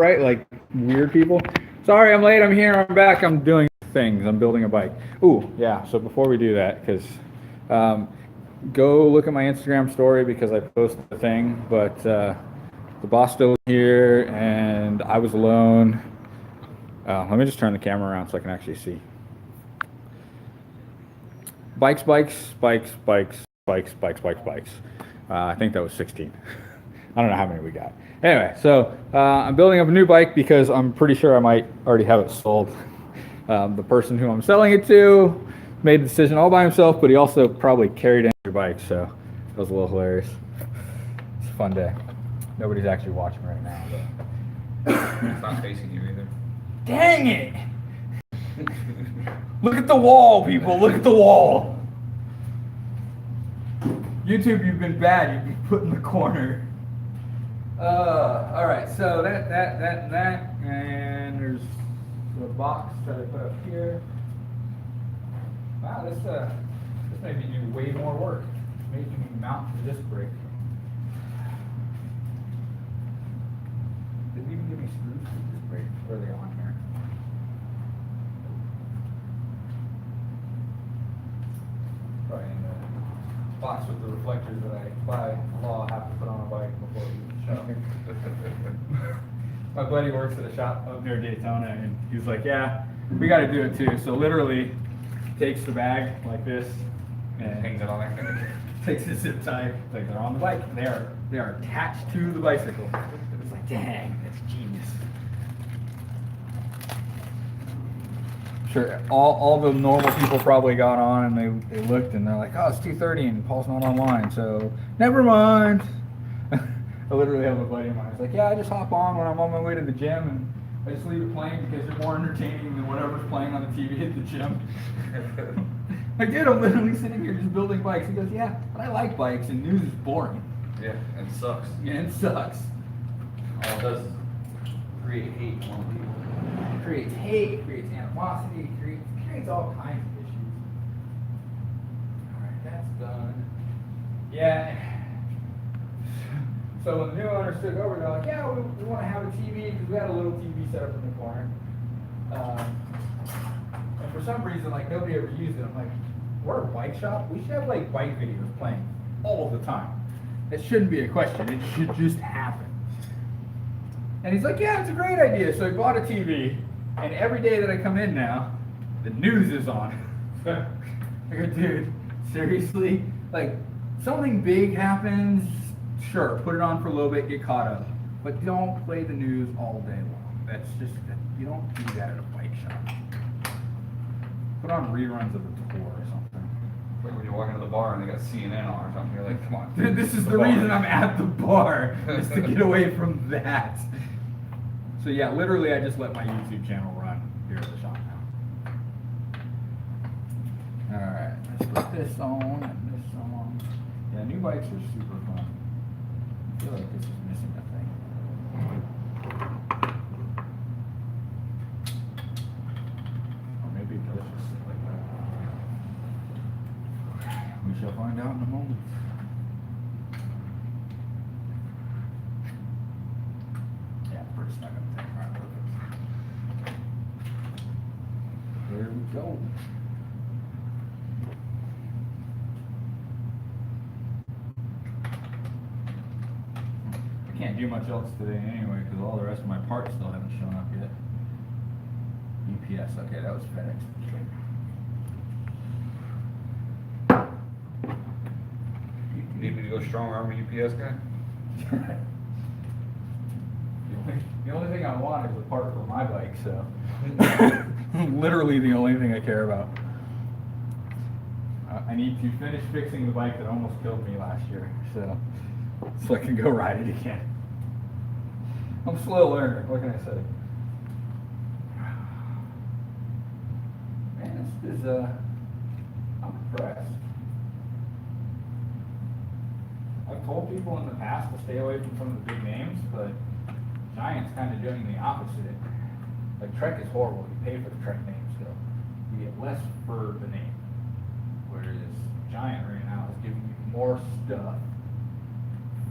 right? Like weird people. Sorry, I'm late. I'm here. I'm back. I'm doing things. I'm building a bike. Ooh, yeah. So before we do that, because go look at my Instagram story because I posted the thing. But the boss still here, and I was alone. Let me just turn the camera around so I can actually see. Bikes, bikes, bikes, bikes, bikes, bikes, bikes, bikes. I think that was 16. I don't know how many we got. Anyway, so I'm building up a new bike because I'm pretty sure I might already have it sold. The person who I'm selling it to made the decision all by himself, but he also probably carried in your bike, so it was a little hilarious. It's a fun day. Nobody's actually watching right now. But... It's not facing you either. Dang it! Look at the wall, people. Look at the wall. YouTube, you've been bad. You've been put in the corner. All right. So that, and there's the box that I put up here. Wow, this made me do way more work. Making me mount the disc brake. Did they even give me screws for the disc brake? Or are they on here? Probably in the box with the reflectors that I, by law, have to put on a bike before we shop. My buddy works at a shop up near Daytona, and he's like, "Yeah, we got to do it too." So literally, takes the bag like this and Hangs it on there. takes the zip tie, like they're on the bike. They are attached to the bicycle. It's like, dang, that's genius. Sure, all the normal people probably got on and they looked and they're like, oh, it's 2:30 and Paul's not online, so never mind. I literally have a buddy of mine. He's like, yeah, I just hop on when I'm on my way to the gym and I just leave it playing because they're more entertaining than whatever's playing on the TV at the gym. Like, dude, I'm literally sitting here just building bikes. He goes, yeah, but I like bikes and news is boring. Yeah, and it sucks. Yeah, it sucks. All it does is create hate among people. It creates hate, creates animosity, creates all kinds of issues. Alright, that's done. Yeah. So when the new owners took over, they're like, yeah, we want to have a TV because we had a little TV set up in the corner. And for some reason, like, nobody ever used it. I'm like, we're a bike shop. We should have like bike videos playing all the time. That shouldn't be a question. It should just happen. And he's like, yeah, it's a great idea. So he bought a TV, and every day that I come in now, the news is on. I go, dude, seriously? Like, something big happens, sure, put it on for a little bit, get caught up. But don't play the news all day long. That's just, you don't do that at a bike shop. Put on reruns of the tour or something. Like when you walk into the bar and they got CNN on or something, you're like, come on. Dude, this is the reason I'm at the bar, is to get away from that. So yeah, literally I just let my YouTube channel run here at the shop now. Alright, let's put this on and this on. Yeah, new bikes are super fun. I feel like this is missing a thing. Or maybe it does just sit like that. We shall find out in a moment. Yeah, pretty snug on the thing. Alright, perfect. There we go. I can't do much else today anyway because all the rest of my parts still haven't shown up yet. UPS, okay, that was FedEx. You need me to go strong arm a UPS guy? The only thing I want is a part for my bike, so literally the only thing I care about. I need to finish fixing the bike that almost killed me last year, so I can go ride it again. I'm a slow learner, what can I say? Man, this is, I'm impressed. I've told people in the past to stay away from some of the big names, but Giant's kind of doing the opposite. Like, Trek is horrible. You pay for the Trek name still. You get less for the name. Whereas Giant right now is giving you more stuff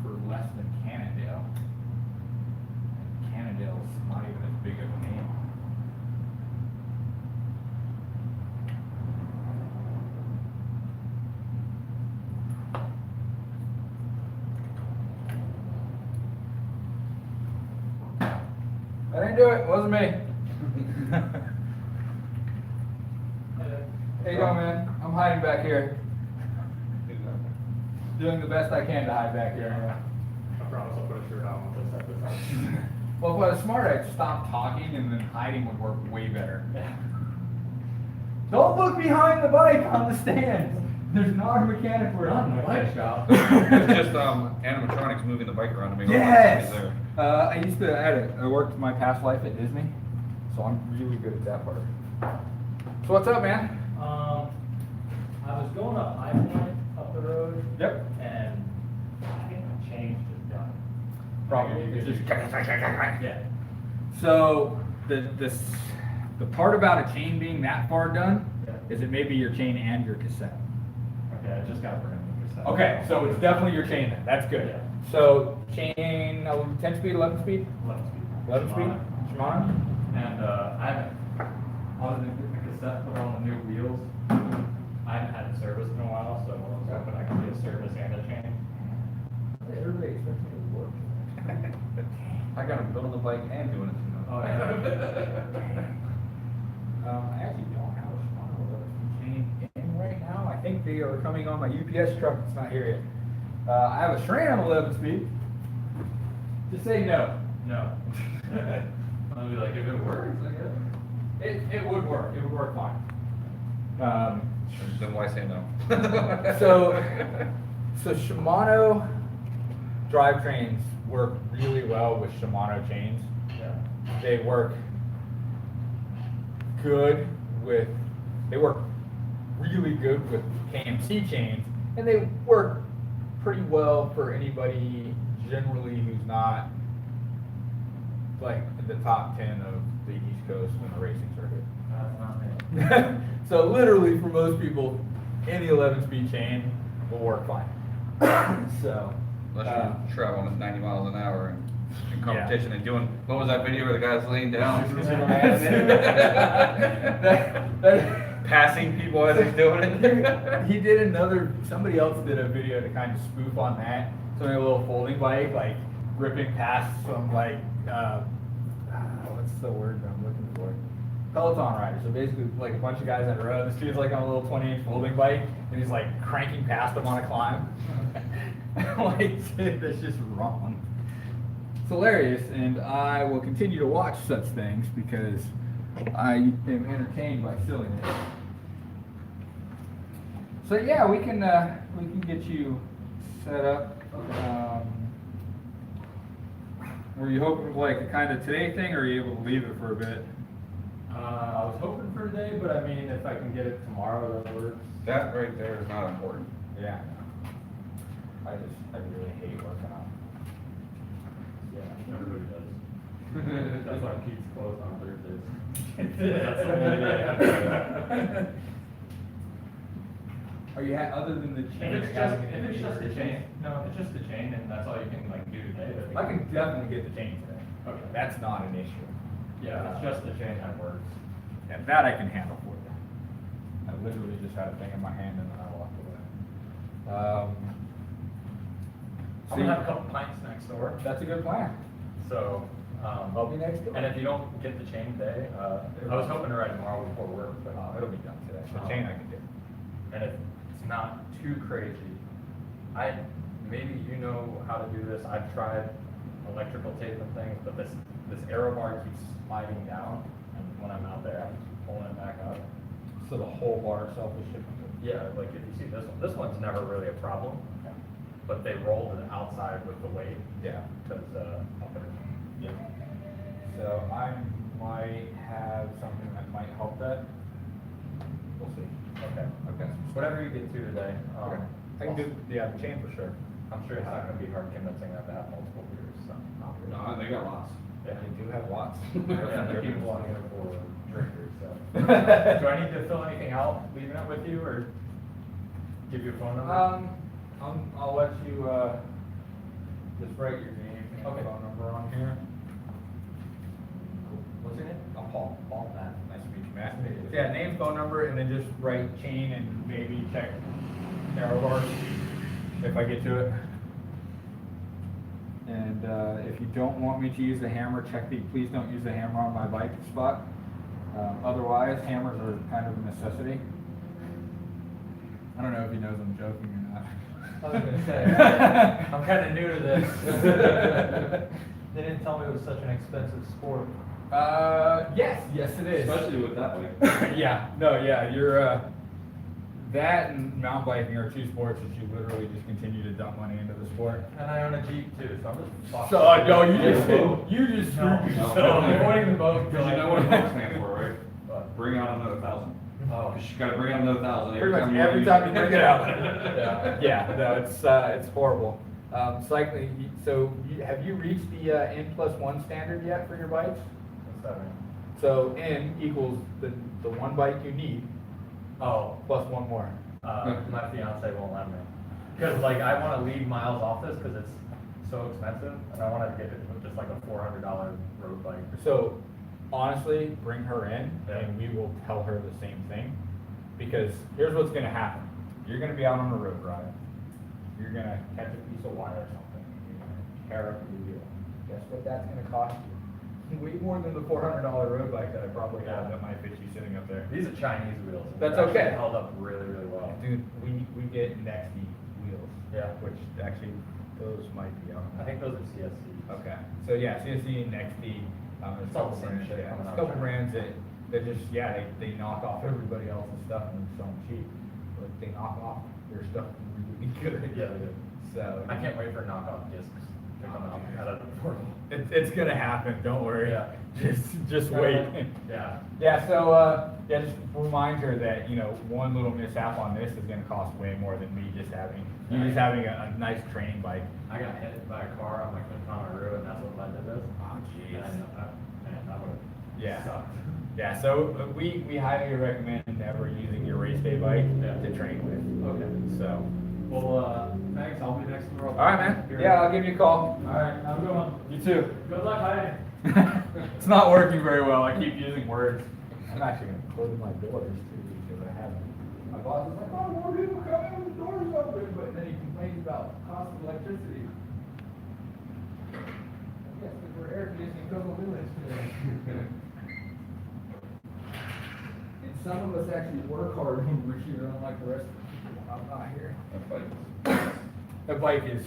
for less than Cannondale. And Cannondale's I didn't do it. It wasn't me. Hey, yo, man. I'm hiding back here. Doing the best I can to hide back here. I promise I'll put a shirt on with this episode. Well, if I was smart, I'd stop talking and then hiding would work way better. Yeah. Don't look behind the bike on the stands. There's an auto mechanic for it on the bike shop. It's just animatronics moving the bike around to make Yes! there. I worked my past life at Disney, so I'm really good at that part. So what's up, man? I was going up I-20 up the road. Yep. And I think my chain just done. Probably. It's just Yeah. So the part about a chain being that far done Yeah. is it may be your chain and your cassette. Okay, I just got to bring the cassette. Okay, so it's definitely your chain then. That's good. Yeah. So chain 10 speed, 11 speed, 11 speed. 11 speed, Shimano. And I haven't, other than getting the cassette put on the new wheels, I haven't had it serviced in a while, so I was hoping I could get a service and a chain. Everybody expects me to work. I got him building the bike and doing it. Oh, yeah. I actually don't have a Shimano 11 speed chain in right now. I think they are coming on my UPS truck. It's not here yet. I have a SRAM 11 speed. Just say no. No. I'll be like, if it works, I guess. It would work. It would work fine. Then why say no? So Shimano drivetrains work really well with Shimano chains. Yeah. They work good they work really good with KMC chains, and they work pretty well for anybody generally who's not like in the top 10 of the East Coast in the racing circuit. That's not me. So literally for most people, any 11-speed chain will work fine. So. Unless you're traveling at 90 miles an hour in competition and doing, what was that video where the guy's laying down? Passing people as he's doing it? He did somebody else did a video to kind of spoof on that. So a little folding bike, like ripping past some what's the word I'm looking for? Peloton rider. So basically like a bunch of guys on the road. This dude's like on a little 20-inch folding bike and he's like cranking past them on a climb. Like, dude, that's just wrong. It's hilarious, and I will continue to watch such things because I am entertained by silliness. So yeah, we can get you set up. Were you hoping for like a kind of today thing, or are you able to leave it for a bit? I was hoping for today, but I mean, if I can get it tomorrow, that works. That right there is not important. Yeah. I really hate working out. Yeah, everybody does. That's why Pete's closed on Thursdays. Are you other than the chain? If it's just the chain, no, if it's just the chain, and that's all you can like do today. I can definitely get the chain today. Okay. That's not an issue. Yeah, if it's just the chain, that works. And that I can handle for you. I literally just had a thing in my hand and then I walked away. I'm gonna have a couple pints next door. That's a good plan. So, I'll be next door. and if you don't get the chain today, I was hoping to ride tomorrow before work, but It'll be done today. The chain I can do. and if it's not too crazy, maybe you know how to do this. I've tried electrical tape and things, but this aero bar keeps sliding down, and when I'm out there, I'm pulling it back up. So the whole bar itself is shipping. Yeah, like if you see this one's never really a problem, but they rolled it outside with the weight Yeah. because up there. Yeah. So I might have something that might help that. We'll see. Okay. Okay. Whatever you get to today. Okay. I can do the chain for sure. I'm sure it's not going to be hard convincing them to have multiple beers. So. No, they got lots. Yeah. They do have lots. Yeah, the people on here for drinkers. So. Do I need to fill anything out leaving it with you, or give you a phone number? I'll let you just write your name and Okay. phone number on here. What's your name? I'm Paul. Paul, Matt. Nice to meet you, Matt. Meet you. Yeah, name, phone number, and then just write chain and maybe check arrow bars if I get to it. And if you don't want me to use the hammer, check the please don't use the hammer on my bike spot. Otherwise, hammers are kind of a necessity. I don't know if he knows I'm joking or not. I was gonna say, I'm kind of new to this. They didn't tell me it was such an expensive sport. Yes, it is. Especially with that bike. yeah, you're, that and mountain biking are two sports that you literally just continue to dump money into the sport. And I own a Jeep too, so I'm just fucked. So, no, you just No, screwed no, yourself. no, I'm avoiding the boat. Because you know what a boat stands for, right? But- Bring out another 1,000. Oh. Because you gotta bring out another 1,000 Pretty much you every use time it. you bring it out. Yeah. No, it's horrible. Cycling, so have you reached the N+1 standard yet for your bikes? What's that mean? So N equals the one bike you need Oh, plus one more. my fiance won't let me. Cause like I wanna leave miles off this cause it's so expensive and I wanna get it with just like a $400 road bike. So honestly, bring her in Yeah. and we will tell her the same thing. Because here's what's gonna happen. You're gonna be out on a road ride. You're gonna catch a piece of wire or something. You're gonna tear up your wheel. Guess what that's gonna cost you? Way more than the $400 road bike that I probably have that might fit you sitting up there. These are Chinese wheels. and That's they're actually okay. Held up really, really well. Dude, we get Nexty wheels. Yeah. Which actually, those might be out. I think those are CSCs. Okay, so yeah, CSC and Nexty, there's It's a all couple the same brands, shit yeah. coming There's a out of couple China. brands that just, they knock off everybody else's stuff and sell them cheap. But they knock off their stuff really good. Yeah, they do. So. I can't wait for knockoff discs to come out of the portal. It's gonna happen, don't worry. Yeah. Just wait. Yeah. Yeah, so, just remind her that, one little mishap on this is gonna cost way more than me just having a nice training bike. I got hit by a car on my Quintana and that's what led to this. Oh, jeez. And that would Yeah. have sucked. Yeah, so we highly recommend never using your race day bike Yeah. to train with. Okay. So, Well, thanks. I'll be next to the road. all right, man. Yeah, I'll give you a call. All right. Have a good one. You too. Good luck hiding. It's not working very well. I keep using words. I'm actually gonna close my doors too because I haven't. My boss is like, oh, more people coming, the doors open, but then he complains about cost of electricity. Yes, because we're air conditioning Cocoa Village today. And some of us actually work hard when we're here, unlike the rest of the people when I'm not here. That bike. That bike is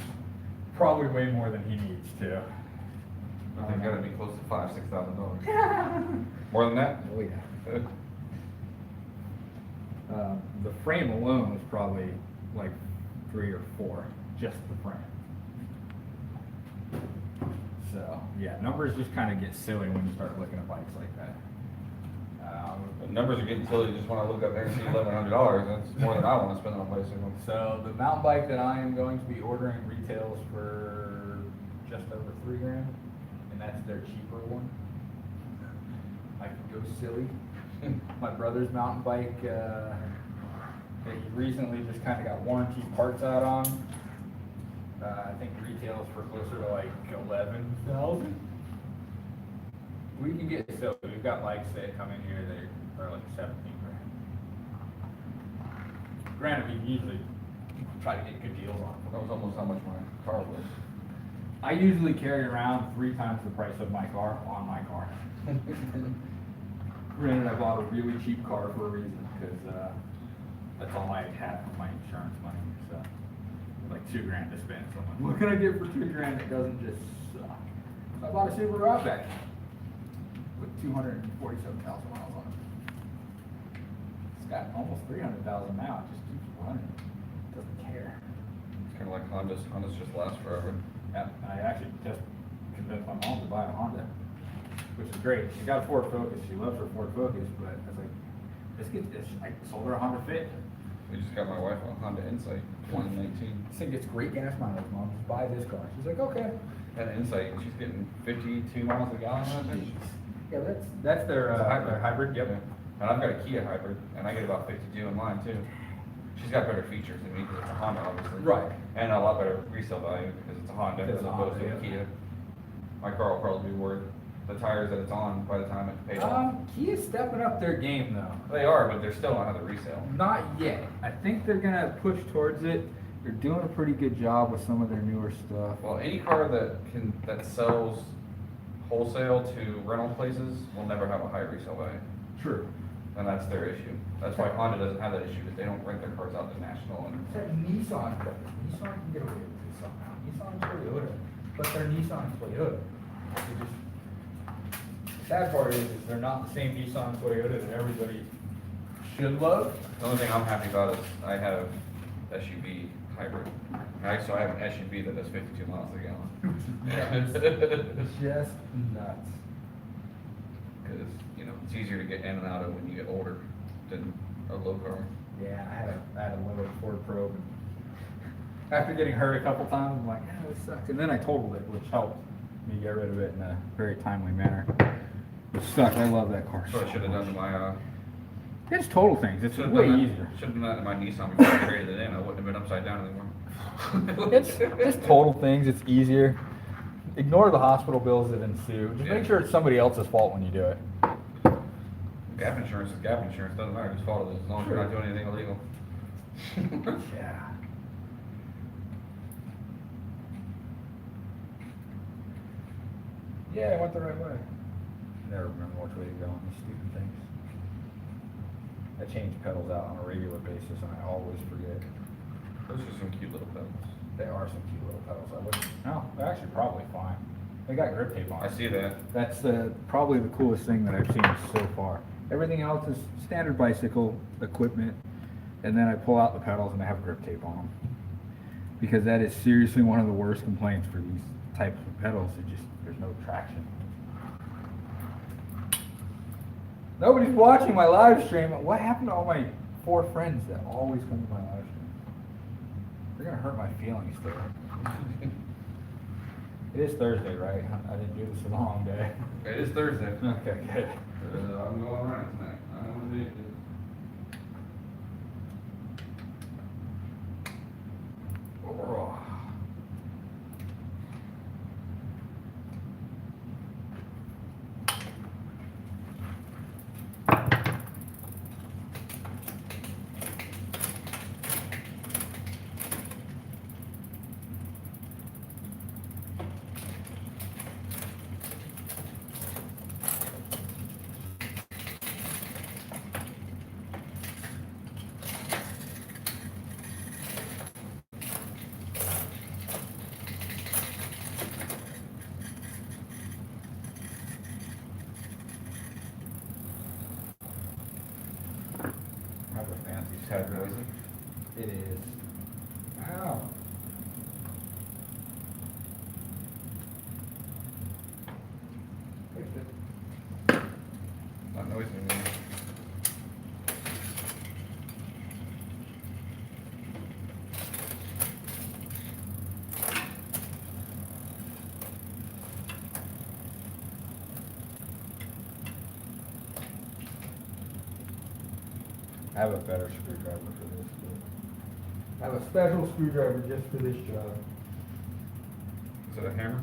probably way more than he needs to. I think gotta be close to $5,000-6,000. More than that? Oh, yeah. The frame alone was probably like 3 or 4, just the frame. So, yeah, numbers just kind of get silly when you start looking at bikes like that. The numbers are getting silly, you just wanna look up there and see $1,100, that's more than I wanna spend on a bicycle. So the mountain bike that I am going to be ordering retails for just over $3,000, and that's their cheaper one. I could go silly. My brother's mountain bike, that he recently just kind of got warranty parts out on. I think retails for closer to like 11,000. We can get, so we've got bikes that come in here that are like 17 grand. Granted, we usually try to get good deals on them. That was almost how much my car was. I usually carry around 3 times the price of my car on my car. Granted, I bought a really cheap car for a reason, because that's all I had for my insurance money, so like $2 grand to spend. So I'm like, what can I get for $2 grand that doesn't just suck? So I bought a Subaru Outback with 247,000 miles on it. It's got almost 300,000 now. It just keeps running. Doesn't care. It's kinda like Honda's just last forever. Yeah, I actually just convinced my mom to buy a Honda, which is great. She got a Ford Focus. She loves her Ford Focus, but I was like, let's get this. I sold her a Honda Fit. We just got my wife a Honda Insight 2019. This thing gets great gas mileage, Mom. Just buy this car. She's like, okay. That Insight, and she's getting 52 miles a gallon on it. Yeah, that's their It's a hybrid. their hybrid. Yep. Yeah. And I've got a Kia hybrid, and I get about 52 in mine too. She's got better features than me because it's a Honda, obviously. Right. And a lot better resale value because it's a Honda Because as it's a opposed to Honda, a yeah. Kia. My car will probably be worth the tires that it's on by the time it's paid off. Kia's stepping up their game though. They are, but they're still not at the resale. Not yet. I think they're gonna push towards it they're doing a pretty good job with some of their newer stuff. Well, any car that sells wholesale to rental places will never have a high resale value, True. and that's their issue. That's why Honda doesn't have that issue, because they don't rent their cars out to national and. Except Nissan can get away with it somehow. Nissan and Toyota, but they're Nissan and Toyota. They just, the sad part is they're not the same Nissan and Toyota that everybody should love. The only thing I'm happy about is I have SUV hybrid. So I have an SUV that does 52 miles a gallon. It's just nuts. Because, you know, it's easier to get in and out of when you get older than a low car. Yeah, I had a little Ford Probe. And after getting hurt a couple times, I'm like, yeah, this sucks. And then I totaled it, which helped me get rid of it in a very timely manner. It sucked. I love that car. So I should have done to my, It's total things. It's should've way done that- easier. Should've done that to my Nissan before I traded it in. I wouldn't have been upside down anymore. It's total things. It's easier. Ignore the hospital bills that ensue. Just Yeah. make sure it's somebody else's fault when you do it. Gap insurance is gap insurance. Doesn't matter whose fault it is, as long as you're not doing anything illegal. Yeah. Yeah, I went the right way. Never remember which way to go on these stupid things. I change pedals out on a regular basis and I always forget. Those are some cute little pedals. They are some cute little pedals. I wouldn't. No, they're actually probably fine. They got grip tape on. I see that. That's probably the coolest thing that I've seen so far. Everything else is standard bicycle equipment, and then I pull out the pedals and they have grip tape on them. Because that is seriously one of the worst complaints for these types of pedals. There's no traction. Nobody's watching my live stream. What happened to all my 4 friends that always come to my live stream? They're gonna hurt my feelings there. It is Thursday, right? I didn't do this a long day. It is Thursday. Okay, good. I'm going running tonight. I don't want to do it. Oh. Have a fancy Tad set. noisy. It is. Ow. Fixed it. Not noisy anymore. I have a better screwdriver for this too. I have a special screwdriver just for this job. Is it a hammer?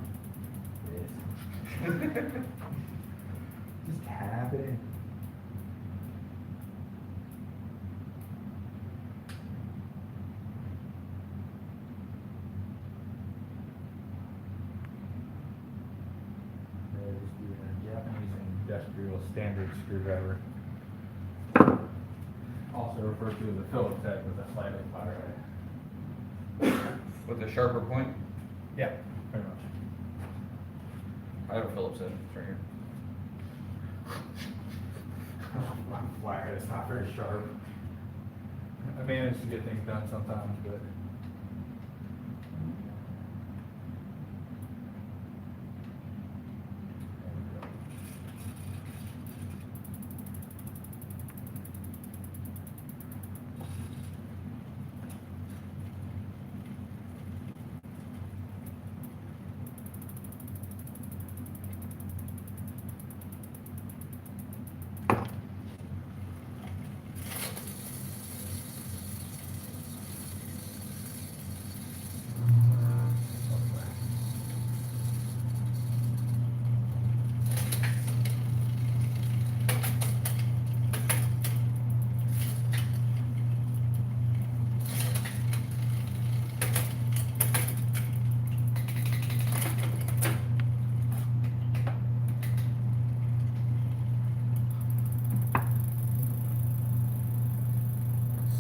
Yes. Just tap it in. There it is, a Japanese industrial standard screwdriver. Also referred to as a Phillips head with a slightly flatter head. With a sharper point? Yeah, pretty much. I have a Phillips head. It's right here. I'm flat, it's not very sharp. I manage to get things done sometimes, but.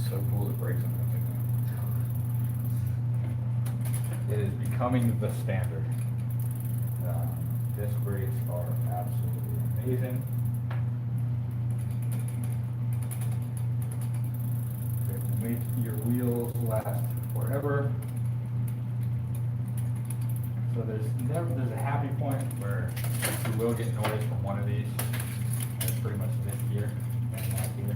so cool to break something like It is becoming the standard. Disc brakes are absolutely amazing. They will make your wheels last forever. So there's a happy point where you will get noise from one of these. That's pretty much this gear and that gear.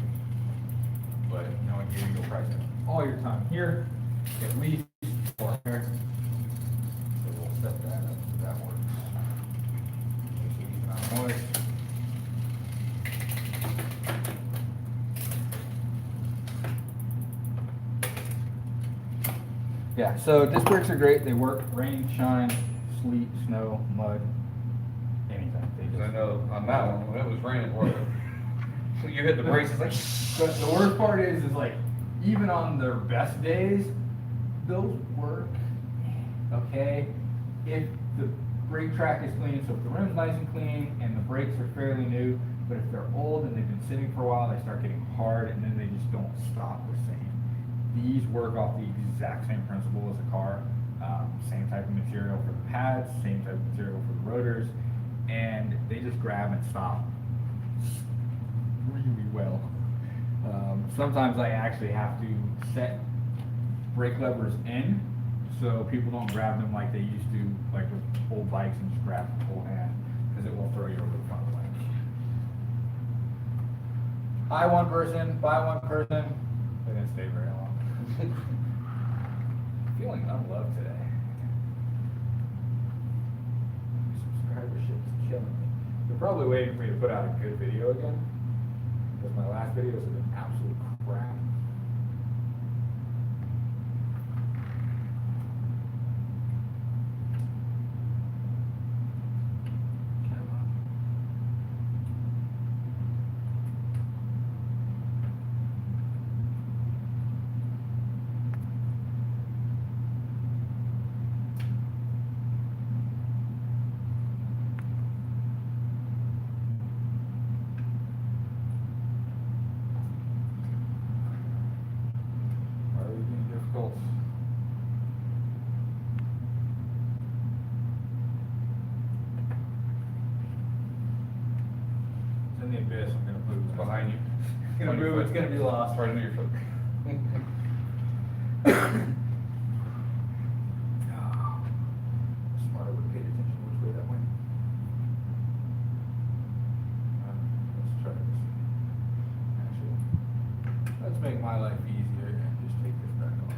But knowing you, you'll probably spend all your time here, at least or here. So we'll set that up so that works. Makes a decent amount of noise. Yeah, so disc brakes are great. They work rain, shine, sleet, snow, mud, anything. They that. 'Cause I just, know on that one, when it was raining, or you hit the brakes, it's like, but the worst part is like, even on their best days, those work, okay? If the brake track is clean, so if the rim's nice and clean and the brakes are fairly new, but if they're old and they've been sitting for a while, they start getting hard and then they just don't stop the same. These work off the exact same principle as a car, same type of material for the pads, same type of material for the rotors, and they just grab and stop really well. Sometimes I actually have to set brake levers in so people don't grab them like they used to, like with old bikes and just grab the whole hand, because it will throw you over the front of the bike. Hire one person, buy one person, they didn't stay very long. Feeling unloved today. Subscribership is killing me. They're probably waiting for me to put out a good video again, because my last videos have been absolute crap. Come on. Why are we being difficult? It's in the abyss, I'm gonna move. it's behind you. It's gonna move, it's gonna be lost. Right under your foot. Smart, I would have paid attention to which way that went. Let's try this. Actually, let's make my life easier and just take this back off.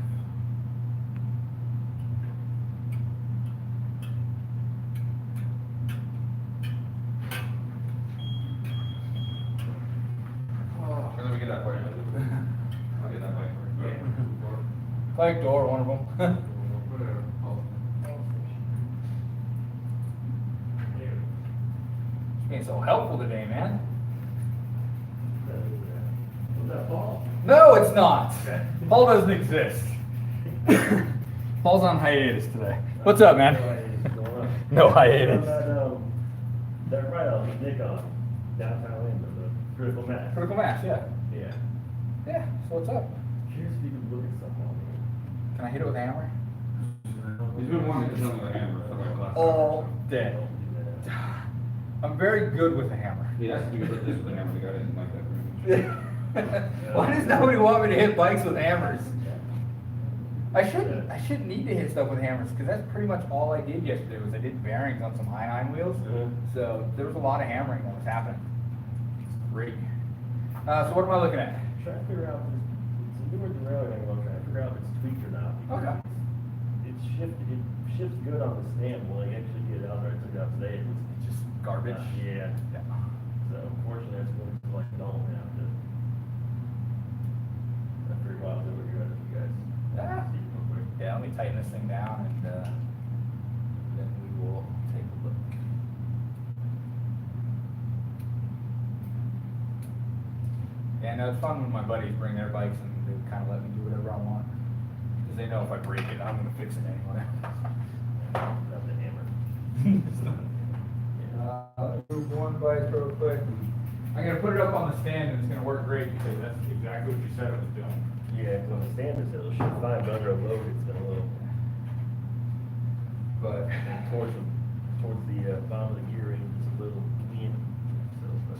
Oh. Let me get that for you. I'll get that for you. Plank door, one of them. Being so helpful today, man. Was that Paul? No, it's not. Paul doesn't exist. Paul's on hiatus today. What's up, man? No hiatus. That right out of Nick on downtown end of the critical mass. Critical mass, yeah. Yeah. Yeah, so what's up? Curious if you could look at something on Can I hit it with a hammer? He's been wanting to hit something with a hammer for like the last. All day. there. Don't do that. I'm very good with a hammer. He asked me to hit this with a hammer, the guy didn't like that very much. Why does nobody want me to hit bikes with hammers? I shouldn't need to hit stuff with hammers, because that's pretty much all I did yesterday was I did bearings on some I-9 wheels. So there was a lot of hammering that was happening. It's great. So what am I looking at? Try to figure out, it's a newer derailleur angle, I'm trying to figure out if it's tweaked or not. because Okay. It shifts good on the stand, when I actually get it out there, I took it out today, it was Just garbage. Yeah, Yeah. so unfortunately, it's going to like, don't have to. After a while, do what you're gonna, you guys. Yeah. See it real quick. Yeah, let me tighten this thing down and then we will take a look. Yeah, no, it's fun when my buddies bring their bikes and they kind of let me do whatever I want. Because they know if I break it, I'm going to fix it anyway. Not the hammer. Move one bike real quick. I'm going to put it up on the stand and it's going to work great because that's exactly what you said it was doing. Yeah, 'cause on the standard, it'll shoot fine, but under a load, it's gonna little, But towards the bottom of the gear range, it's a little lean. So, but,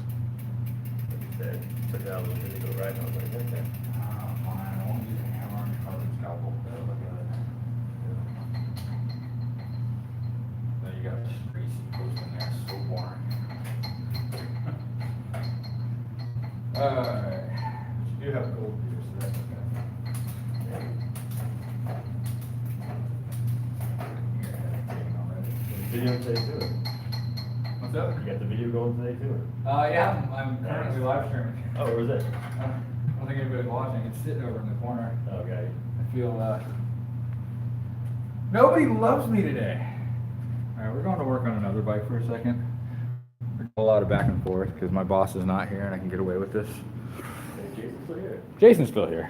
like you said, took it out a little bit to go right, and I was like, okay. fine, I won't use a hammer on your carbon scalpel. Look at it. Now you got a greasy post in there, so boring. Alright, but you do have gold here, so that's okay. Your head getting already. Video today too. What's up? You got the video going today too? Yeah, I'm currently live streaming. Oh, where was it? I don't think anybody's watching, it's sitting over in the corner. Oh, got you. I feel, nobody loves me today. Alright, we're going to work on another bike for a second. A lot of back and forth because my boss is not here and I can get away with this. Hey, Jason's still here. Jason's still here.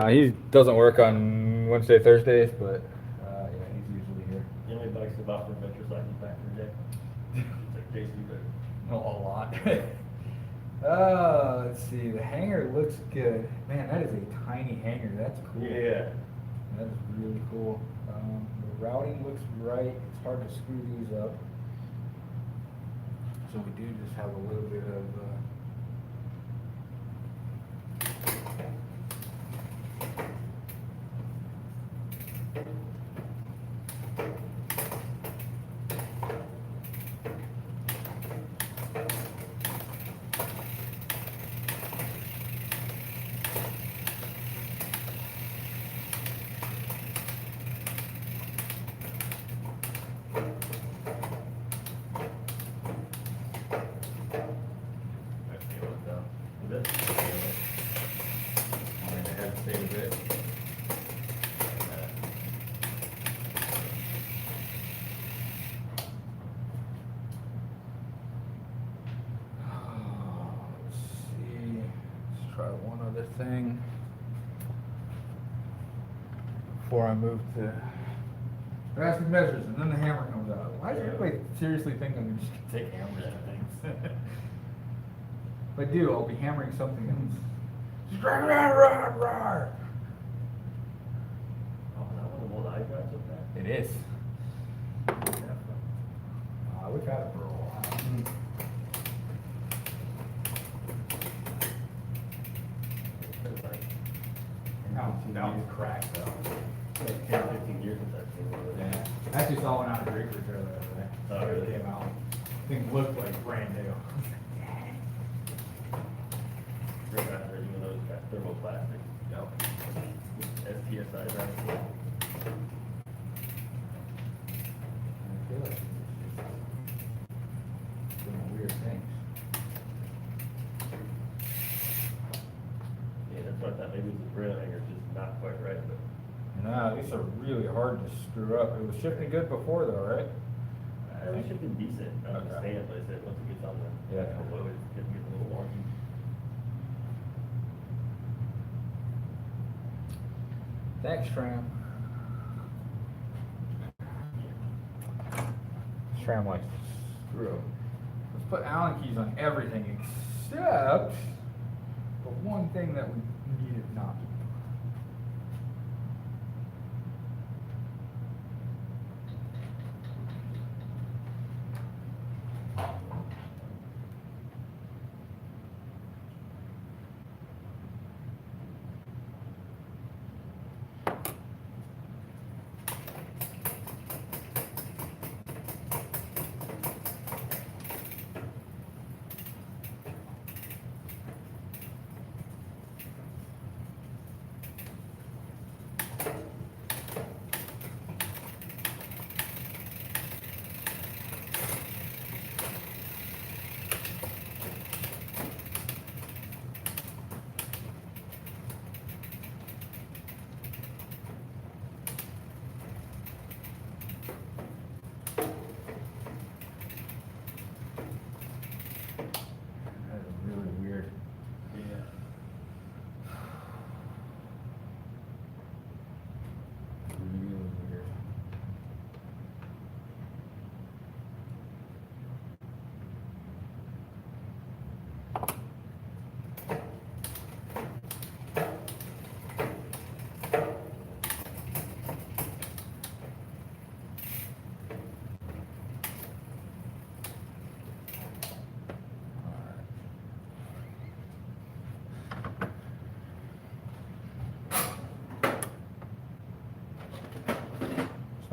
He doesn't work on Wednesday, Thursdays, but yeah, he's usually here. You know how many bikes have bought for adventure cycling back in the day? It's like Jason, you better. A lot. Let's see. The hanger looks good. Man, that is a tiny hanger. That's cool. Yeah. That is really cool. The routing looks right. It's hard to screw these up. So we do just have a little bit of. Try one other thing before I move to drastic measures, and then the hammer comes out. Why does everybody seriously think I'm just gonna take hammers at things? If I do, I'll be hammering something else. Oh, that one of the old eye drives up there? It is. We've had it for a while. Now it's cracked though. Like 10, 15 years since I've seen one of those. Yeah. I actually saw one out of Draper trailer the other day. Oh, really? It came out. Thing looked like brand new. Remember out there, even those got thermoplastic. Yep. STSI drives. I feel like it's just doing weird things. Yeah, that's what I thought, maybe it was the rail hanger, just not quite right, but. No, these are really hard to screw up. It was shifting good before though, right? It should be decent, I understand, but I said, once it gets on the, Yeah. actual load, it's gonna get a little wonky. Thanks, Tram. Tram likes to screw up. Let's put Allen keys on everything except the one thing that we needed not to.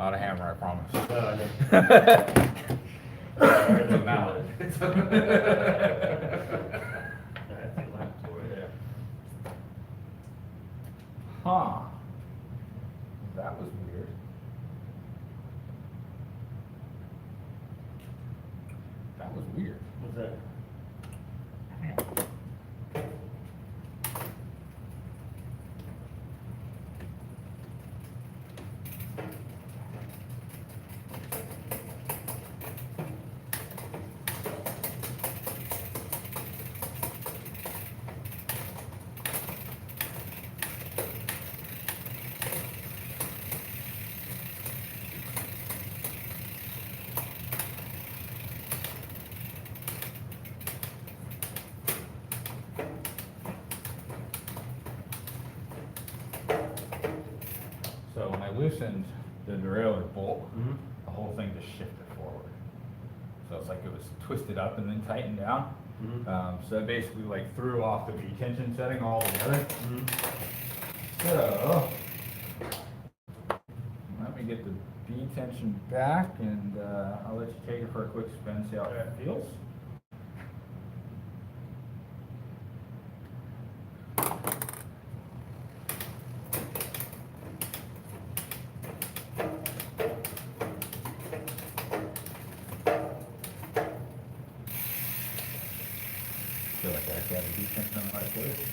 Not a hammer, I promise. No, I know. It's a mallet. That's a lamp for it, yeah. Huh. That was weird. That was weird. What's that? So when I loosened the derailleur bolt, Mhm. the whole thing just shifted forward. So it's like it was twisted up and then tightened down. Mhm. So it basically like threw off the V tension setting altogether. Mhm. So let me get the V tension back and I'll let you take it for a quick spin, see how it feels. Feel like I actually have a V tension in the right place.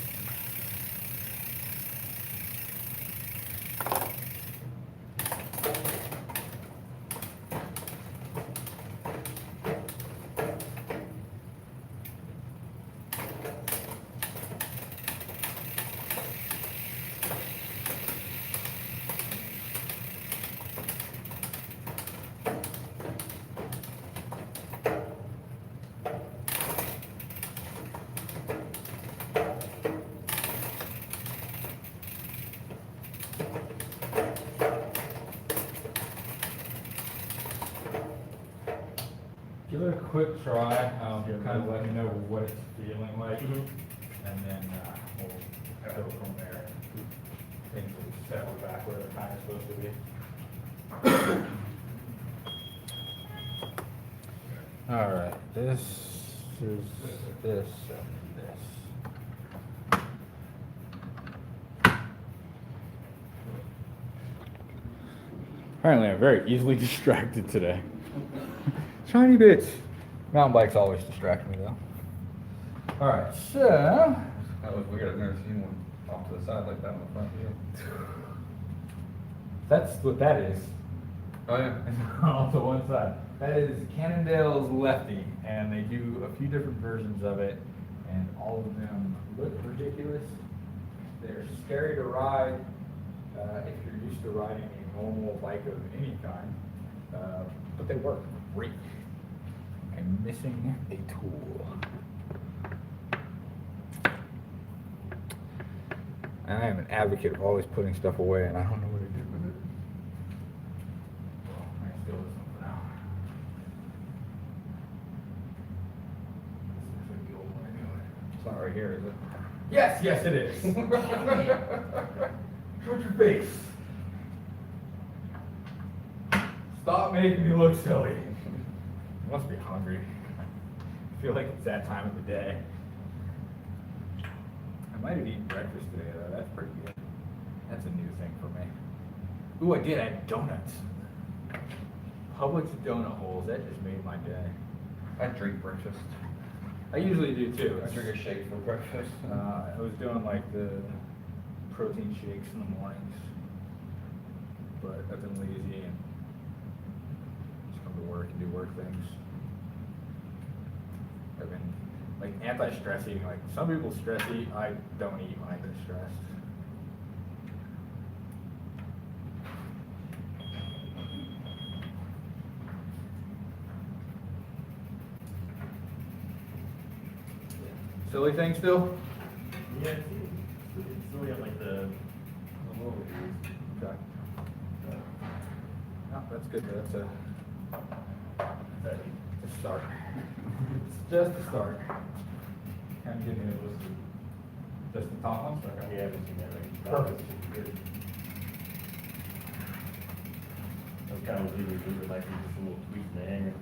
Give it a quick try, kind of let me know what it's feeling like, Mhm. and then we'll go from there. Things will settle back where they're kind of supposed to be. All right, this is this and this. Apparently, I'm very easily distracted today. Tiny bits. Mountain bikes always distract me though. All right, so That was weird, I've never seen one off to the side like that in the front view. that's what that is. Oh, yeah. Off to one side. That is Cannondale's Lefty, and they do a few different versions of it, and all of them look ridiculous. They're scary to ride if you're used to riding a normal bike of any kind, but they work great. I'm missing a tool. I am an advocate of always putting stuff away, and I don't know what to do with it. I can steal this one for now. This looks like the old one anyway. It's not right here, is it? Yes, yes it is. Shut your face. Stop making me look silly. You must be hungry. I feel like it's that time of the day. I might have eaten breakfast today though, that's pretty good. That's a new thing for me. Ooh, I did, I had donuts. Publix donut holes, that just made my day. I drink breakfast. I usually do too. I drink a shake for breakfast. I was doing like the protein shakes in the mornings, but I've been lazy and just come to work and do work things. I've been like anti-stress eating. Like some people stress eat, I don't eat when I get stressed. Silly thing still? Yeah, it's really on like the lower views. Okay. No, that's good. That's a start. It's just a start. Kind of giving it a list of just the top ones. Okay. Yeah, I haven't seen that right. Perfect. Good. Those those kind of videos, there might be just a little tweak in the hanger.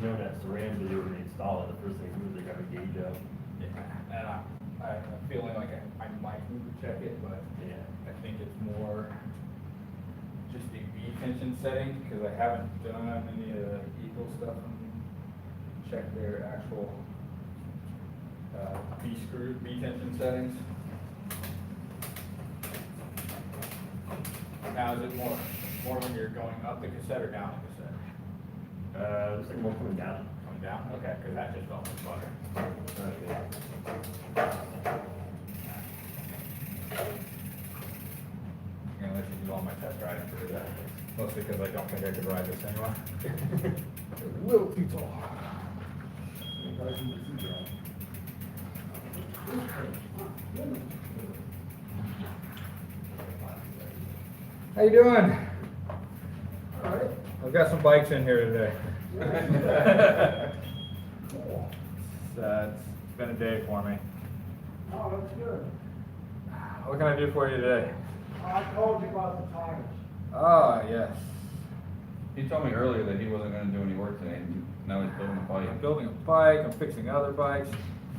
You know, that Saran video when they install it, the first thing they do is they got a gauge out. Yeah, and I'm feeling like I might need to check it, but Yeah. I think it's more just a V tension setting, because I haven't done any of the Eagle stuff and checked their actual V tension settings. Now, is it more when you're going up the cassette or down the cassette? Looks like more coming down. Coming down? Okay, because that just felt like butter. Okay. I'm gonna let you do all my test riding for today, mostly because I don't think I could ride this anymore. A little too tall. How you doing? All right. I've got some bikes in here today. It's been a day for me. Oh, that's good. What can I do for you today? I told you about the tires. Ah, yes. He told me earlier that he wasn't gonna do any work today, and now he's building a I'm bike. building a bike, I'm fixing other bikes.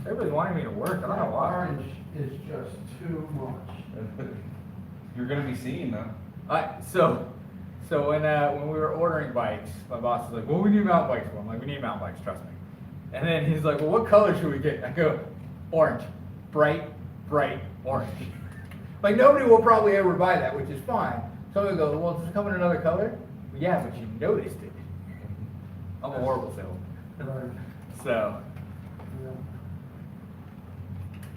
Everybody's wanting me to work, I don't know why. Orange is just too much. You're gonna be seeing though. So when we were ordering bikes, my boss was like, well, we need mountain bikes for them. I'm like, we need mountain bikes, trust me. And then he's like, well, what color should we get? I go, orange. Bright orange. Like, nobody will probably ever buy that, which is fine. Somebody goes, well, does it come in another color? Yeah, but you noticed it. I'm a horrible salesman. Right. So,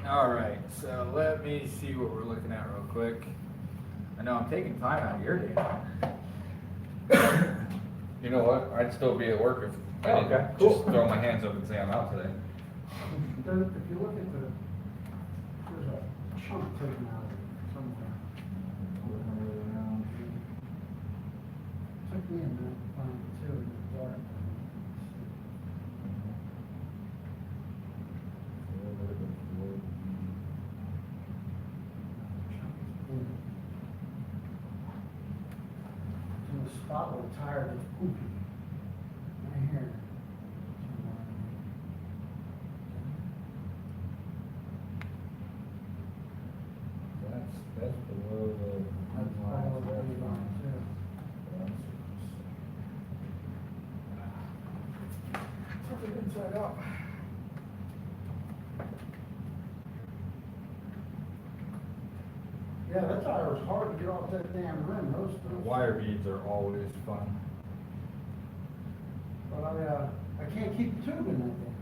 Yeah. all right, so let me see what we're looking at real quick. I know I'm taking time out of your day now. You know what? I'd still be at work if I Oh, didn't okay, cool. just throw my hands up and say I'm out today. Then if you look at there's a chunk taken out of it somewhere. Took me a minute to find it too, in the dark. In the spot where the tire gets poopy. Right here. That's below the. That's all the way down too. Flip it inside out. Yeah, that tire was hard to get off that damn rim, those. Wire beads are always fun. But I can't keep the tube in that thing.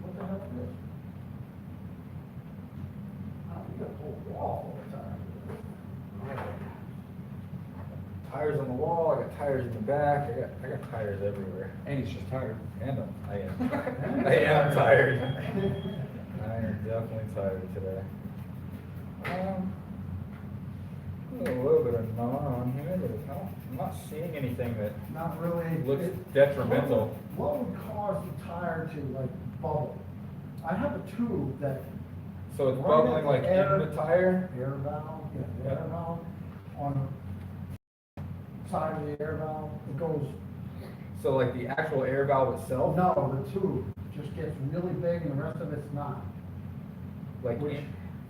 What the hell is this? Oh, you got a whole wall full of tires. Tires on the wall, I got tires in the back, I got tires everywhere. And he's just tired. And I am. I am tired. I am definitely tired today. A little bit of gnaw on here, but it's not, I'm not seeing anything that Not really. looks It- detrimental. What would cause the tire to like bubble? I have a tube that. So it's right bubbling at the like air- in the tire? Air valve, yeah, the air Yeah. valve on the side of the air valve, it goes, So like the actual air valve itself? no, the tube just gets really big and the rest of it's not. Like Which-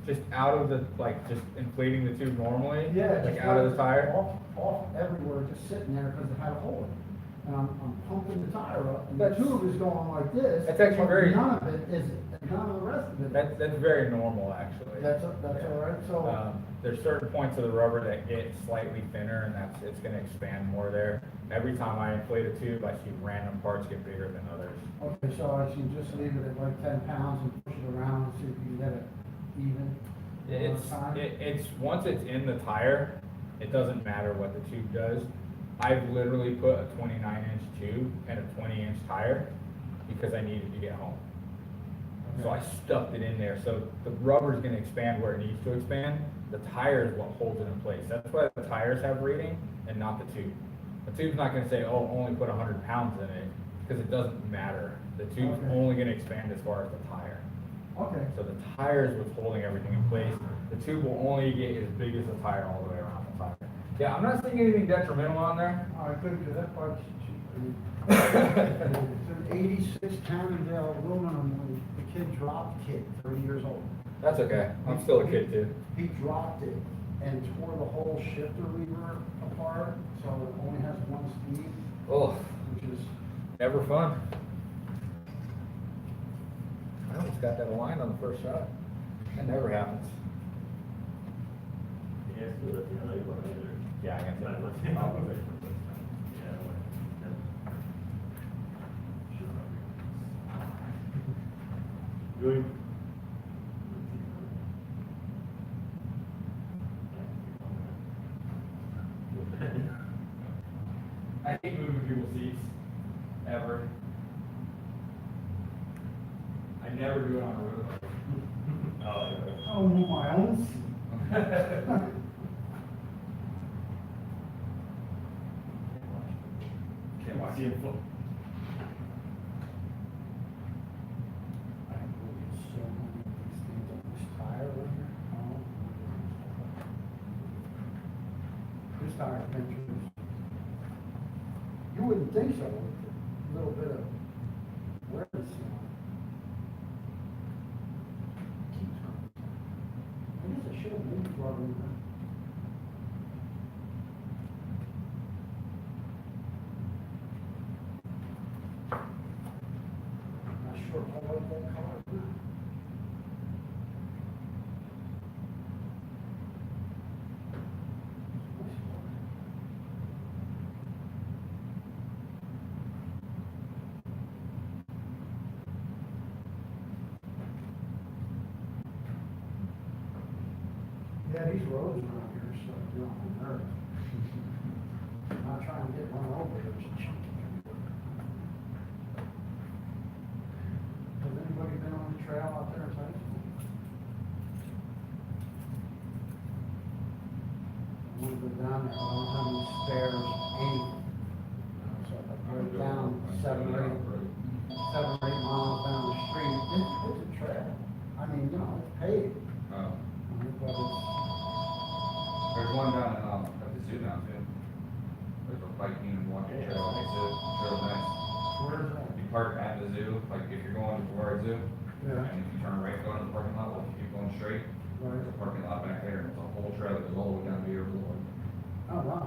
just out of the, like just inflating the tube normally? Yeah. Like just out of the goes tire? Off everywhere, just sitting there because it had a hole in it. And I'm pumping the tire up, and the That's- tube is going like this. That's actually but very- None of it is, none of the rest of it. That's very normal, actually. That's all right, so. There's certain points of the rubber that get slightly thinner, and it's gonna expand more there. Every time I inflate a tube, I see random parts get bigger than others. Okay, so I should just leave it at like 10 pounds and push it around and see if you can get it even? It's once it's in the tire, it doesn't matter what the tube does. I've literally put a 29-inch tube and a 20-inch tire because I needed to get home. So I stuffed it in there, so the rubber's gonna expand where it needs to expand. The tire is what holds it in place. That's why the tires have rating and not the tube. The tube's not gonna say, oh, only put 100 pounds in it, because it doesn't matter. The tube's Okay. only gonna expand as far as the tire. Okay, So the tire is what's holding everything in place. The tube will only get as big as the tire all the way around the tire. Yeah, I'm not seeing anything detrimental on there. Oh, I couldn't do that part. It's an 86 Cannondale aluminum, when the kid dropped it, 30 years old. That's okay, I'm still a kid too. He dropped it and tore the whole shifter lever apart, so it only has one speed, Oh, which is, never fun. I almost got that line on the first shot. That never happens. Yeah, so that's the other one, either. Yeah, I got Not that. much. I'll move it. Yeah, Good. I hate moving people's seats, ever. I never do it on a road. oh, my own seat. Can't watch you. I think we'll get so many of these things on this tire right here. Oh. This tire pinches. You wouldn't think so, with a little bit of wear and seal on it. Keeps coming. I guess I should have moved rubber. Not sure if I like that color or not. Nice color. Yeah, these roads around here, so you're on the nerve. I'm not trying to get run over, there's a chunk. Has anybody been on the trail out there in Tyson? I want to go down there, I don't have any spares, anything. So if I go down 7 or 8 miles down the street, it's a trail. I mean, you know, it's paved, Oh, but it's, there's one down at the zoo down too. There's a biking and walking trail at the zoo, it's real nice. where is that? You park at the zoo, like if you're going to Florida Zoo, Yeah. and if you turn right, go into the parking lot, well, if you keep going straight, there's a parking lot back there, and it's a whole trail that goes all the way down to your boulevard. Oh, wow.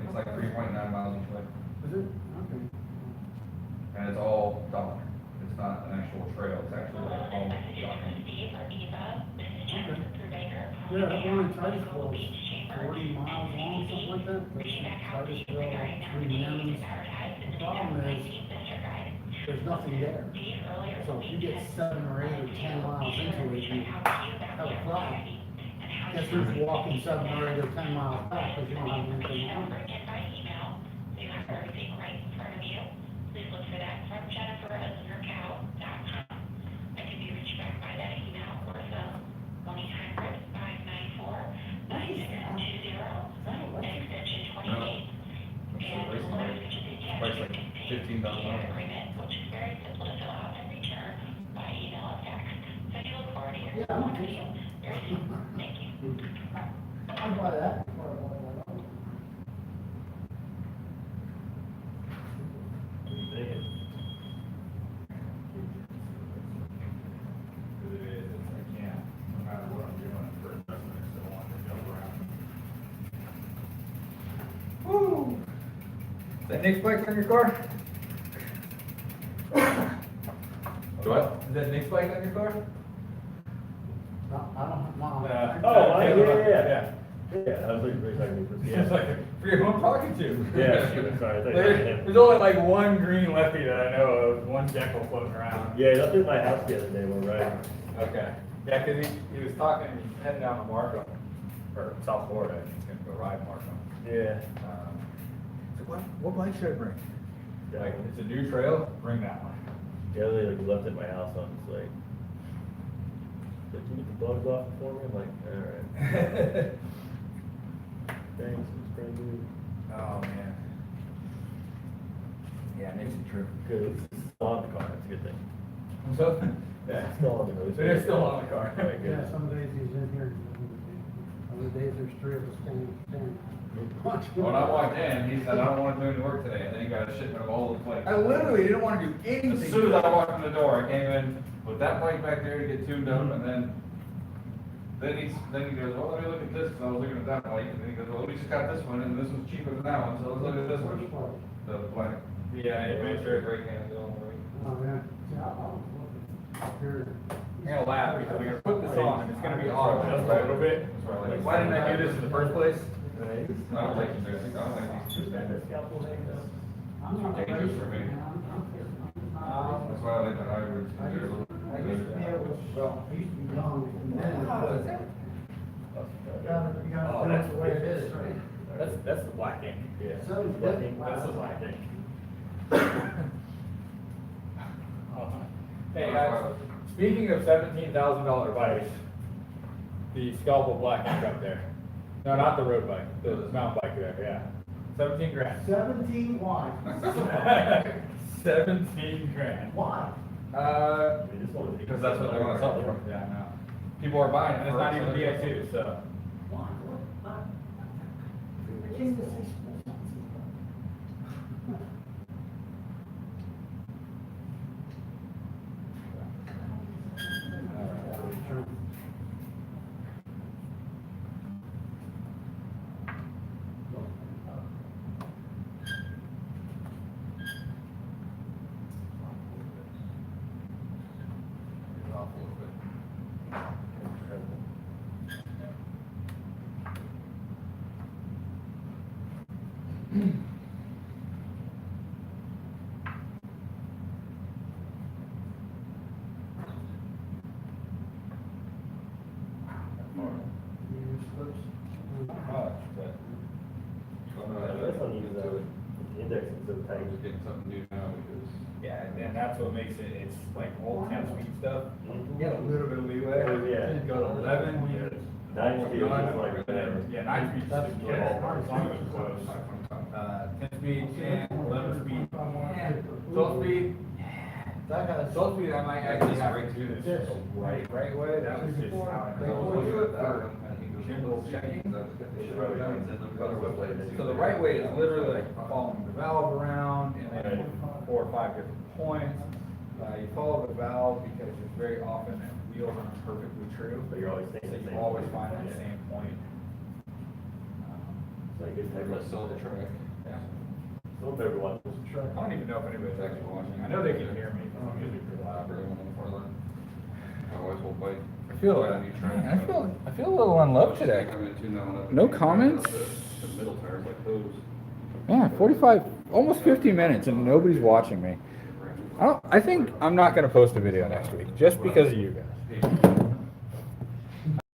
It's like 3.9 miles each way, Is it? Okay. and it's all dock. It's not an actual trail, it's actually like all docking. Yeah, that one in Titusville is 40 miles long, something like that. But Titusville, Green Ends. The problem is, there's nothing there. So if you get 7 or 8 or 10 miles into it, you have a problem. Guess who's walking 7 or 8 or 10 miles back because you don't have anything on it. Price like $15. Yeah, I don't think so. I'd buy that before I buy that other. Thinking. Because it is, I can't, no matter what I'm doing for investment, I still want to jump around. Woo! Is that Nick's bike on your car? What? Is that Nick's bike on your car? No, I don't, no. Oh, Yeah. Yeah, I was looking for a second. It's like, I forget who I'm talking to. Yeah, sure, sorry, I thought you There- meant him. There's only like one green lefty that I know of, one Jekyll floating around. Yeah, he left it at my house the other day, we're riding. Okay. Yeah, cause he was talking, he's heading down to Markham, or South Florida, and he's gonna go ride Markham. Yeah. So what bike should I bring? Like, it's a new trail, bring that one. The other day, like, left it at my house, on it's like, can you get the bugs off for me? I'm like, alright. Thanks, it's pretty good. Oh, man. Yeah, Nick's a trip. Good, it's still on the car, that's a good thing. So, yeah. It's still on the road. So they're still on the car. Right, good. Yeah, some days he's in here. the days there's three of us standing. When I walked in, he said, I don't wanna do any work today, and then he got a shipment of all the plates. I literally didn't want to do anything. As soon as I walked in the door, I came in with that bike back there to get tuned up, and then he goes, well, let me look at this, because I was looking at that bike, and then he goes, well, we just got this one, and this one's cheaper than that one, so let's look at this one. The black. Yeah, adventure. Brake handle, right? Oh, yeah. Yeah, I'll look at here. I'm gonna laugh because I'm gonna put this on and it's gonna be auto Just a little bit. That's why I like. Like, why didn't I do this in the first place? I don't like these, I don't like these two standards. I'm not Dangerous for me. I'm- That's why I like the hybrids. I used to be able to, well, I used to be young. and then- You gotta, that's the way it is, right? That's the black ink, yeah. So it's Black ink, different. that's the black ink. Hey guys, speaking of $17,000 bikes, the scalpel black ink up there. No, not the road bike, the mountain bike there, yeah. 17 grand. 17, why? 17 grand. Why? Because that's what they want to sell it for. Yeah, I know. People are buying it, and it's not even VA2, so. Why? What? I can't even say small. It's awful, but. That's when you use index is so tight. I'm just getting something new now because. Yeah, and that's what makes it, it's like old 10-speed stuff. Mhm. You get a little bit of leeway. Yeah. You go to 11, you. 9-speed is like whatever. Yeah, 9-speed is just, yeah, as long as it's close. 10-speed, 10, 11-speed, 12-speed. That guy's. 12-speed, I might actually have to do this the right way, that was just how I know. So the right way is literally like following the valve around and then 4 or 5 different points. You follow the valve because it's very often that wheels aren't perfectly true. But you're always So staying the you same. always find that same point. It's like it's like Let's sell the track. Yeah. a little bit of one. I don't even know if anybody's actually watching. I know they can hear me because I'm usually pretty loud. My wife's whole bike. I feel a little unloved today. No comments? The middle tires like those. Yeah, 45, almost 50 minutes and nobody's watching me. I think I'm not gonna post a video next week, just because of you guys.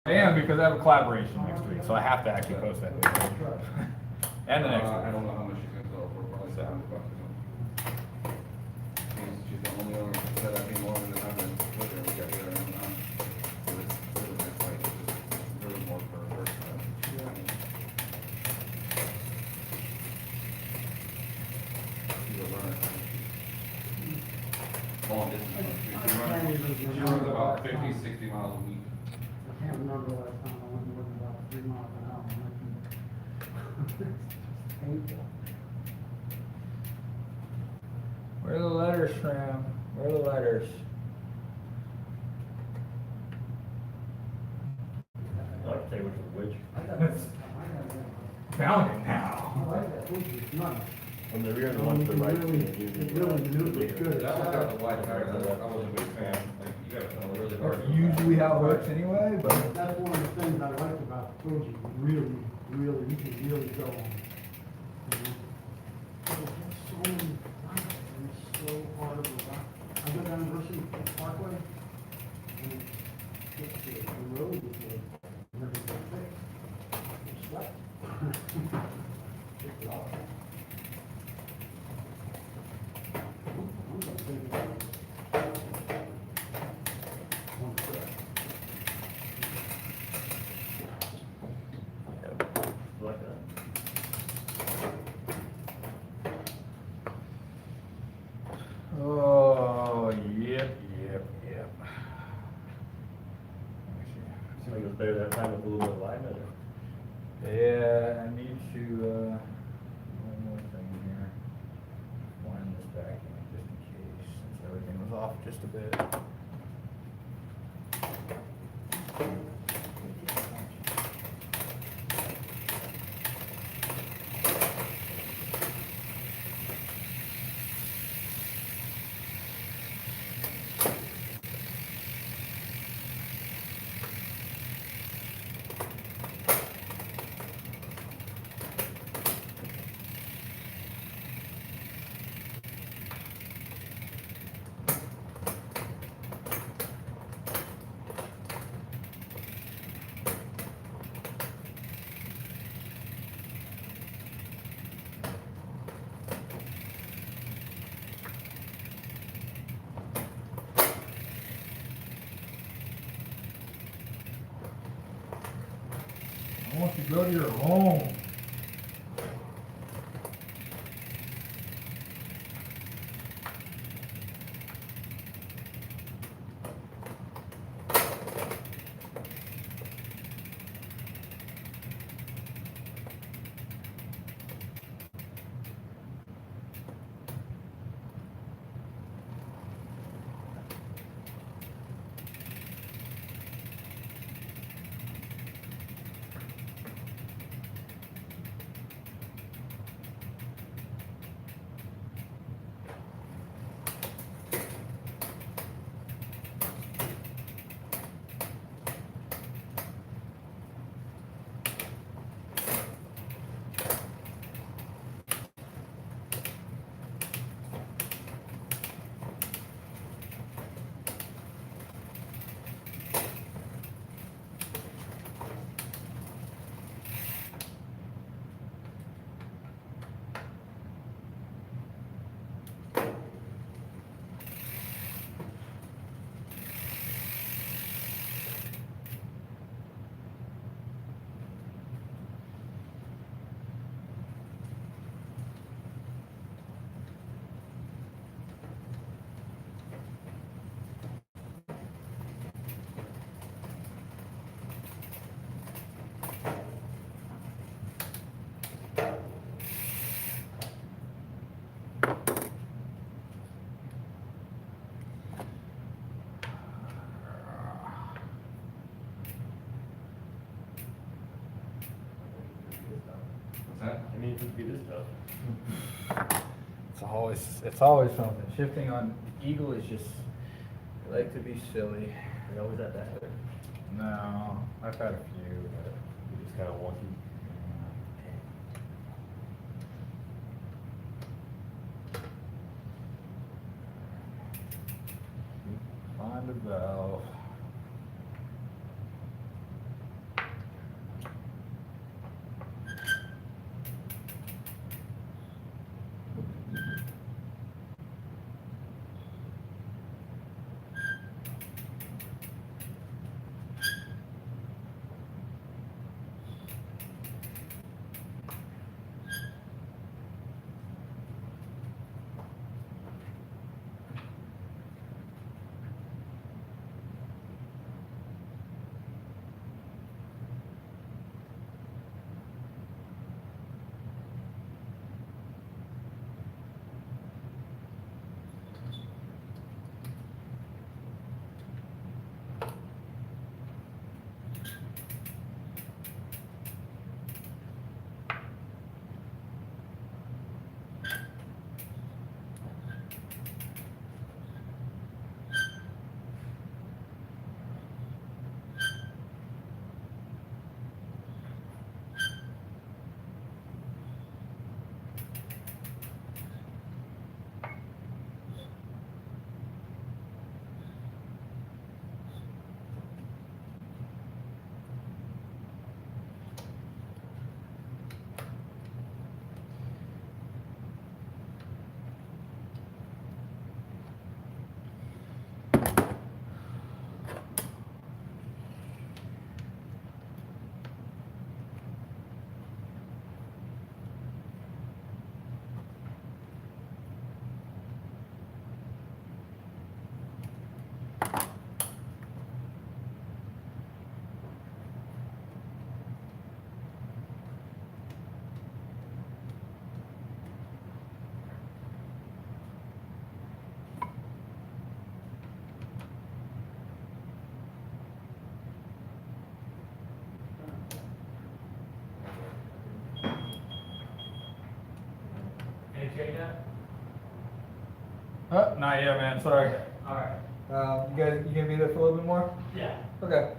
I am, because I have a collaboration next week, so I have to actually post that video. And the next I week. don't know how much she's gonna sell for, probably $700 or something. She's the only one that I've been wanting to have been with her, we got to get her in now. But it's really nice bike, it's just really more for her first time. She's a runner. Long distance. She runs about 50, 60 miles a week. I can't remember the last time I went more than about 3 miles an hour. It's painful. Where are the letters, Shram? Where are the letters? I can tell you which is which. I got that. Found it now. I like that, which is nice. On the rear, the one to the right. It really maneuvers good. That one got the wide tires, I wasn't a big fan, like, you gotta know really hard. That's usually how it works anyway, but. That's one of the things I like about the Fuji, really, you can really go on. You know? But it has so many lines, and it's so hard to ride. I go down University Parkway, and the road is good, and everything's fixed. It's swept. It's awful. I'm gonna think about it. One sec. Like that. Oh, yep. Seems like it was better that time with a little bit of alignment. Yeah, I need to, one more thing here. Wind this back in just in case, since everything was off just a bit. I want you to go to your home. What's that? I mean, it would be this tough. It's always something. Shifting on the Eagle is just, I like to be silly. I always at that, but No, I've had a few, but. it's just kind of wonky. Find a valve. not yet, man, sorry. Alright. You gonna be there for a little bit more? Yeah. Okay.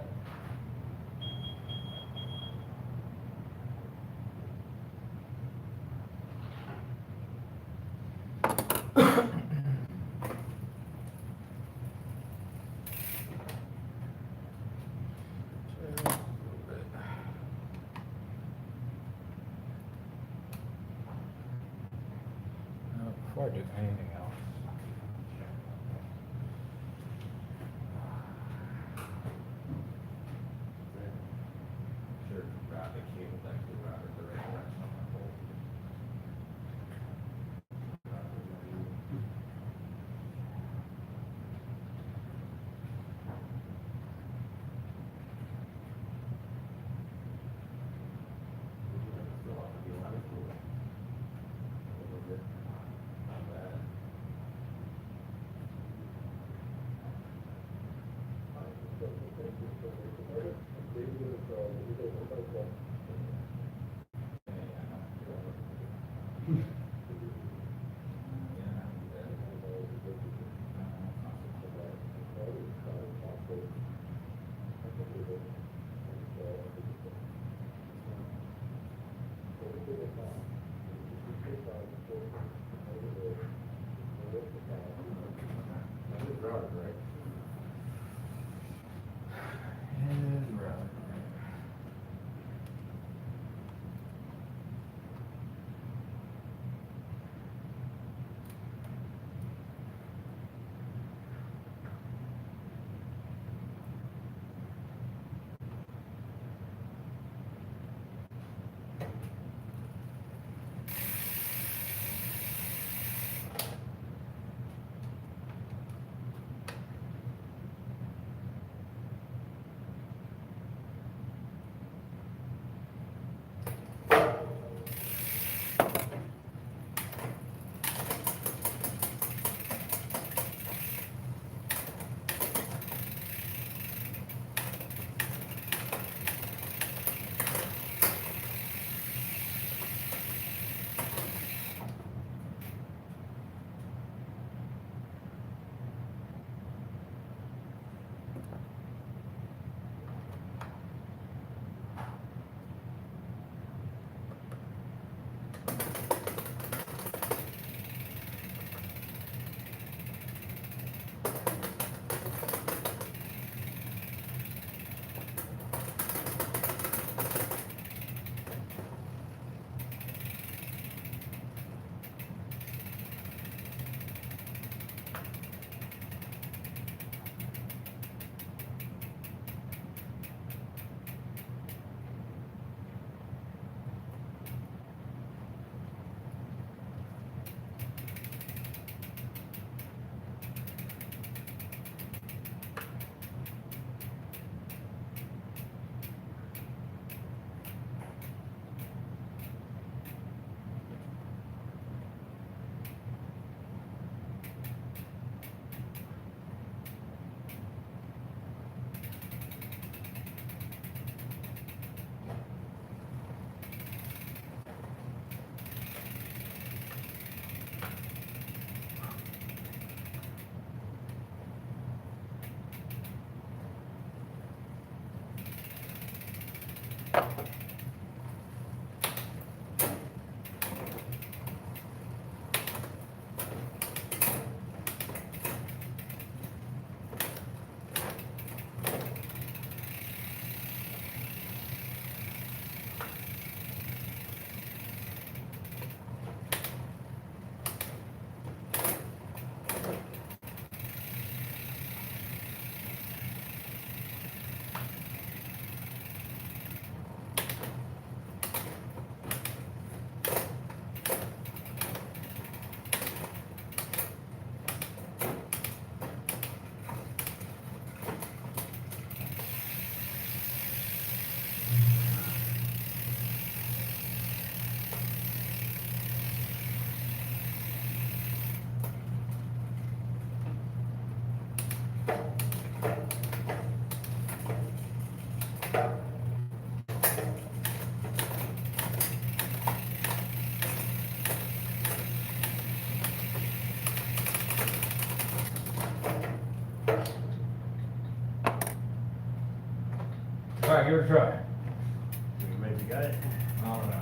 Before I do anything else. Sure, route the cable back to the router, the right direction on my pole. Still have to be louder for it. A little bit. Not bad. Alright, give it a try. Maybe got it. I don't know.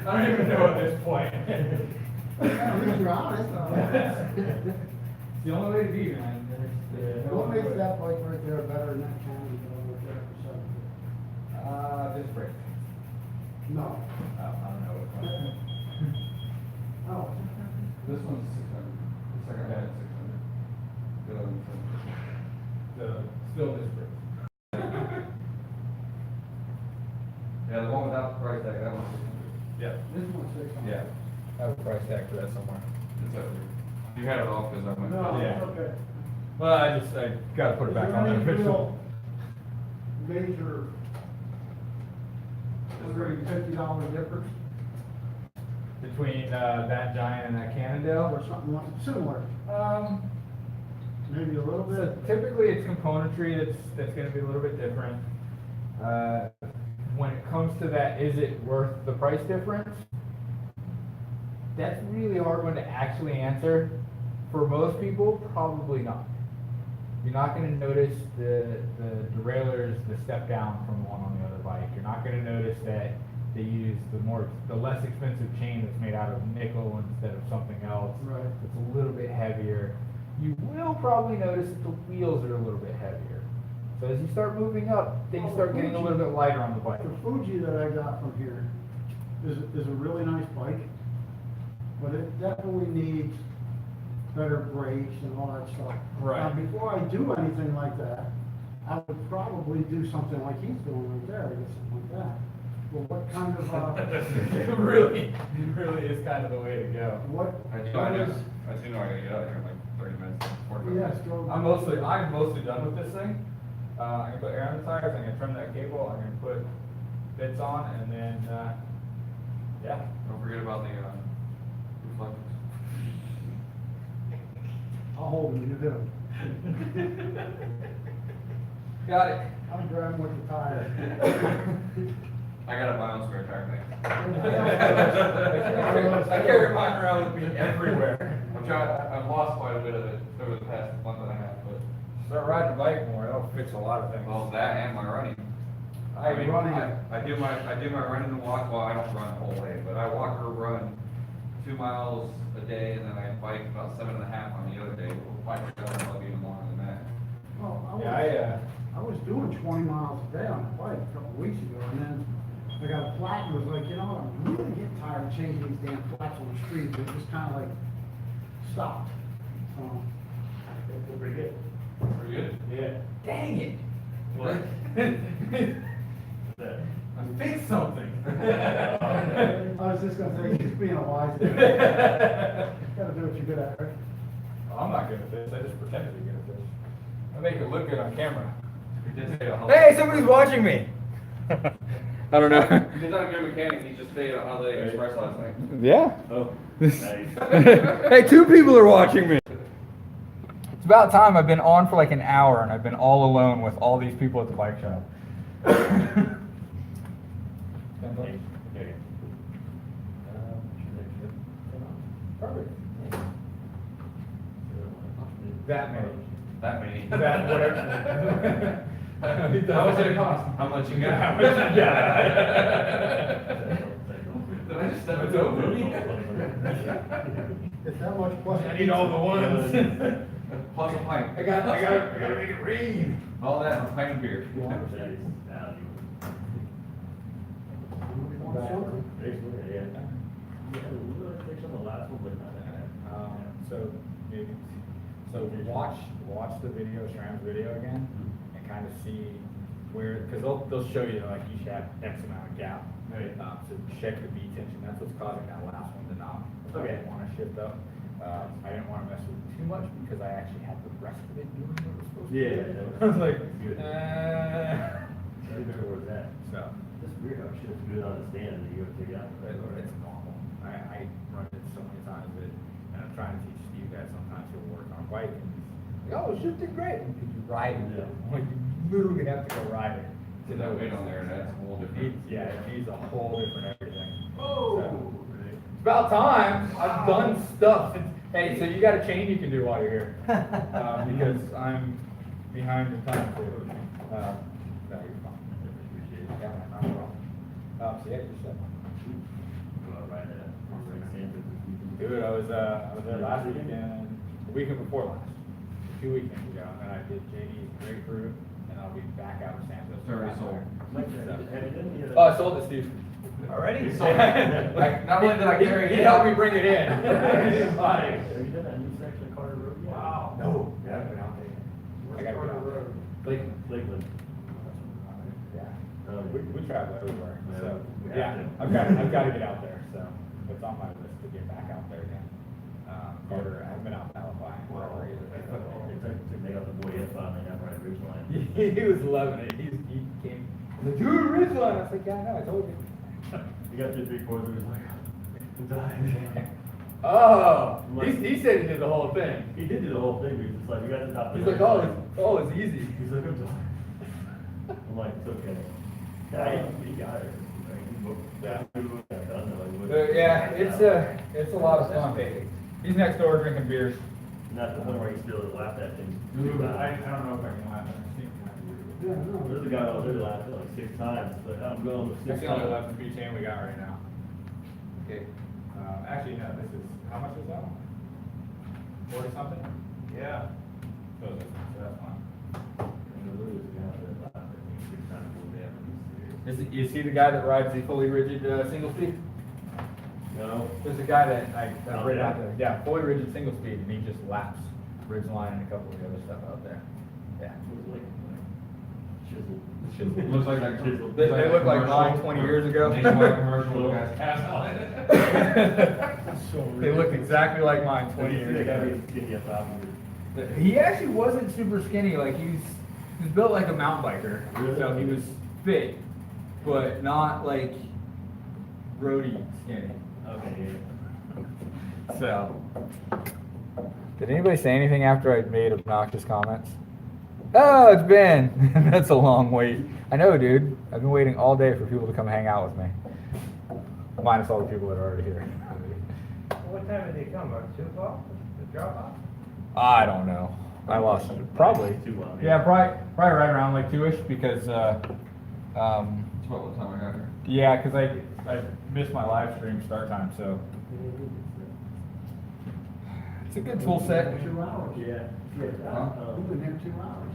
I don't even know at this point. At least you're honest. It's the only way to be, man. What makes that bike right there better than that Canada right there for 750? This break. No. I don't know what one. Oh. This one's 600. The second hand is 600. The other one's 700. Still this break. Yeah, the one without the price tag, that one's 600. Yeah. This one's 600. Yeah. I have a price tag for that somewhere. It's up there. You had it off because I went. No, Yeah. it's okay. Well, I gotta put it back on there official. Major $150 difference Between, that Giant and that Cannondale. or something like, similar, maybe a little So bit. typically it's componentry that's gonna be a little bit different. When it comes to that, is it worth the price difference? That's really a hard one to actually answer. For most people, probably not. You're not gonna notice the derailleurs, the step down from the one on the other bike. You're not gonna notice that they use the less expensive chain that's made out of nickel instead of something else. Right. It's a little bit heavier. You will probably notice that the wheels are a little bit heavier. So as you start moving up, things start getting a little bit lighter on the bike. The Fuji that I got from here is a really nice bike, but it definitely needs better brakes and all that stuff. Right. Now, before I do anything like that, I would probably do something like he's doing right there, or something like that. Well, what kind of, It really is kind of the way to go. what, I do what know, is, I do know I gotta get out of here in like 30 minutes, 45 yes, minutes. go. I'm mostly done with this thing. I'm gonna put air on the tires, I'm gonna trim that cable, I'm gonna put bits on, and then, yeah. Don't forget about the, reflectors. I'll hold him, you do. Got it. I'm driving with the tire. I gotta buy own spare tire thing. I carry mine around with me everywhere. I've lost quite a bit of it over the past month and a half, but, Start riding a bike more, that'll fix a lot of things. well, that and my running. I mean, running. I do my running and walk, well, I don't run the whole way, but I walk or run 2 miles a day, and then I bike about 7.5 on the other day. We'll bike probably even longer than that. Well, Yeah, I was doing 20 miles a day on the bike a couple of weeks ago, and then I got a flat and was like, you know what, I'm really getting tired of changing these damn flats on the street. It just kind of like stopped. That's pretty good. Pretty good? Yeah. Dang it. What? I fixed something. I was just gonna say, just being a wise guy. Gotta do what you're good at, right? I'm not good at this, I just pretend to be good at this. I make it look good on camera. He did say a hell- Hey, somebody's watching me. I don't know. He's not a good mechanic, he just stayed on how they expressed last night. Yeah. Oh, nice. Hey, 2 people are watching me. It's about time. I've been on for like an hour and I've been all alone with all these people at the bike shop. Okay. Perfect. That many. That many. That whatever. How much did it cost? How much you got? How much you got? Did I just step into a movie? It's that much plus. I need all the ones. Plus a pint. I gotta make it rain. All that and a pint of beer. You want something? So watch the video, Shram's video again, and kind of see where, because they'll show you like you should have X amount of gap. Right. So check the V tension, that's what's causing that last one to not, I didn't want to shift up. I didn't want to mess with it too much because I actually had the rest of it doing what it was supposed to do. Yeah. I was like, Good. Towards that. So, This beer house shit's good on the stand, and you go take it out. it's normal. I run it so many times that, and I'm trying to teach Steve that sometimes he'll work on a bike and he's like, oh, it's shifting great. Because you ride it. Yeah. Like, you literally have to go ride it. Get that weight on there, that's a whole different. Yeah, it needs a whole different everything. Oh. It's about time. I've done stuff. Hey, so you got a chain you can do while you're here. Because I'm behind the times there with me. No, you're fine. Appreciate it. Yeah, man, not at all. So yeah, you're set. Go out right there. Dude, I was there last weekend, the weekend before last, 2 weekends ago, and I did JD's grapefruit, and I'll be back out of San Jose. It's already sold. Oh, I sold it, Steve. Already? You sold it. Like, not only did I carry it. He helped me bring it in. Have you done that new section of Carter Road yet? Wow. No, yeah, I've been out there. I gotta get out there. Lakeland. Yeah. We travel everywhere, so, Yeah. yeah, I've got to get out there, so it's on my list to get back out there again. Carter, I haven't been out that far. Well, they got the boy in finally got right ridgeline. He was loving it. He came, he's like, dude, Ridgeline. I was like, yeah, I know, I told you. He got to 3/4, he was like, I'm dying. Oh, he said he did the whole thing. He did do the whole thing, but he's just like, we got to top. He's like, oh, it's easy. He's like, I'm dying. I'm like, it's okay. Yeah, he got it. Yeah. Yeah, It's a lot of fun. He's next door drinking beers. Not the one where he still laughed at things. I don't know if I can laugh at him. Yeah, no. There's a guy out there laughed at like 6 times, but I'm going with 6 That's the only times. 11 speech hand we got right now. Okay. Actually, no, this is, how much is that one? 40 something? Yeah. So that's fine. And the Lou was the guy out there laughed at me 6 times one day after he's serious. You see the guy that rides the fully rigid single speed? No? There's a guy that I Oh, read yeah? out there. Yeah, fully rigid single speed, and he just laps Ridgeline and a couple of the other stuff out there. Yeah. It was like chiseled. Looks like that. Chiseled. They look like mine 20 years ago. Nationwide commercial, the guy's cast on it. They look exactly like mine 20 years The guy ago. being skinny up top of it. He actually wasn't super skinny, like he's built like a mountain biker. Really? So he was fit, but not like roadie skinny. Okay, So, did anybody say anything after I made obnoxious comments? Oh, it's Ben. That's a long wait. I know, dude. I've been waiting all day for people to come hang out with me. Minus all the people that are already here. What time did they come, about 2 o'clock, the drop off? I don't know. I lost it. Probably. Too long. Yeah, probably right around like 2-ish because, That's about what time I got here. yeah, because I missed my live stream start time, so it's a good tool set. 2 hours. Yeah. We've been here 2 hours.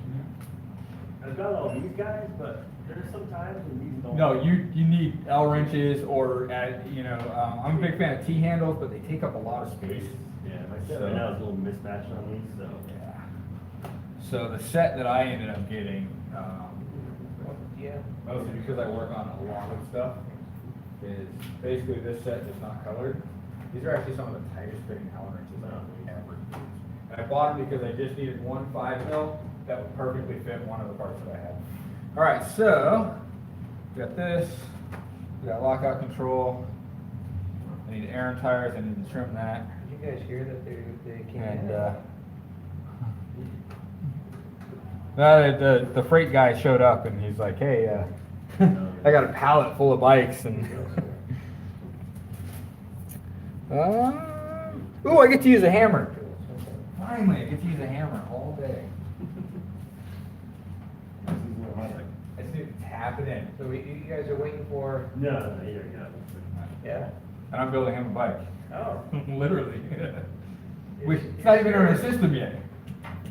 I've got all these guys, but there's some times when these don't. No, you need L wrenches or I'm a big fan of T handles, but they take up a lot of space. Yeah, my set right now is a little mismatched on these, so. Yeah. So the set that I ended up getting, Yeah. mostly because I work on a lot of stuff, is basically this set is not colored. These are actually some of the tightest fitting Allen wrenches I've ever used. And I bought them because I just needed one 5mm that would perfectly fit one of the parts that I had. All right, so we got this, we got lockout control. I need Aaron tires, I need to trim that. Did you guys hear that they And, can't? no, the freight guy showed up and he's like, hey, I got a pallet full of bikes and. Ooh, I get to use a hammer. Finally, I get to use a hammer all day. I just need to tap it in. So you guys are waiting for, No, here you go. yeah? And I'm building him a bike. Oh. Literally. It's not even in our system yet.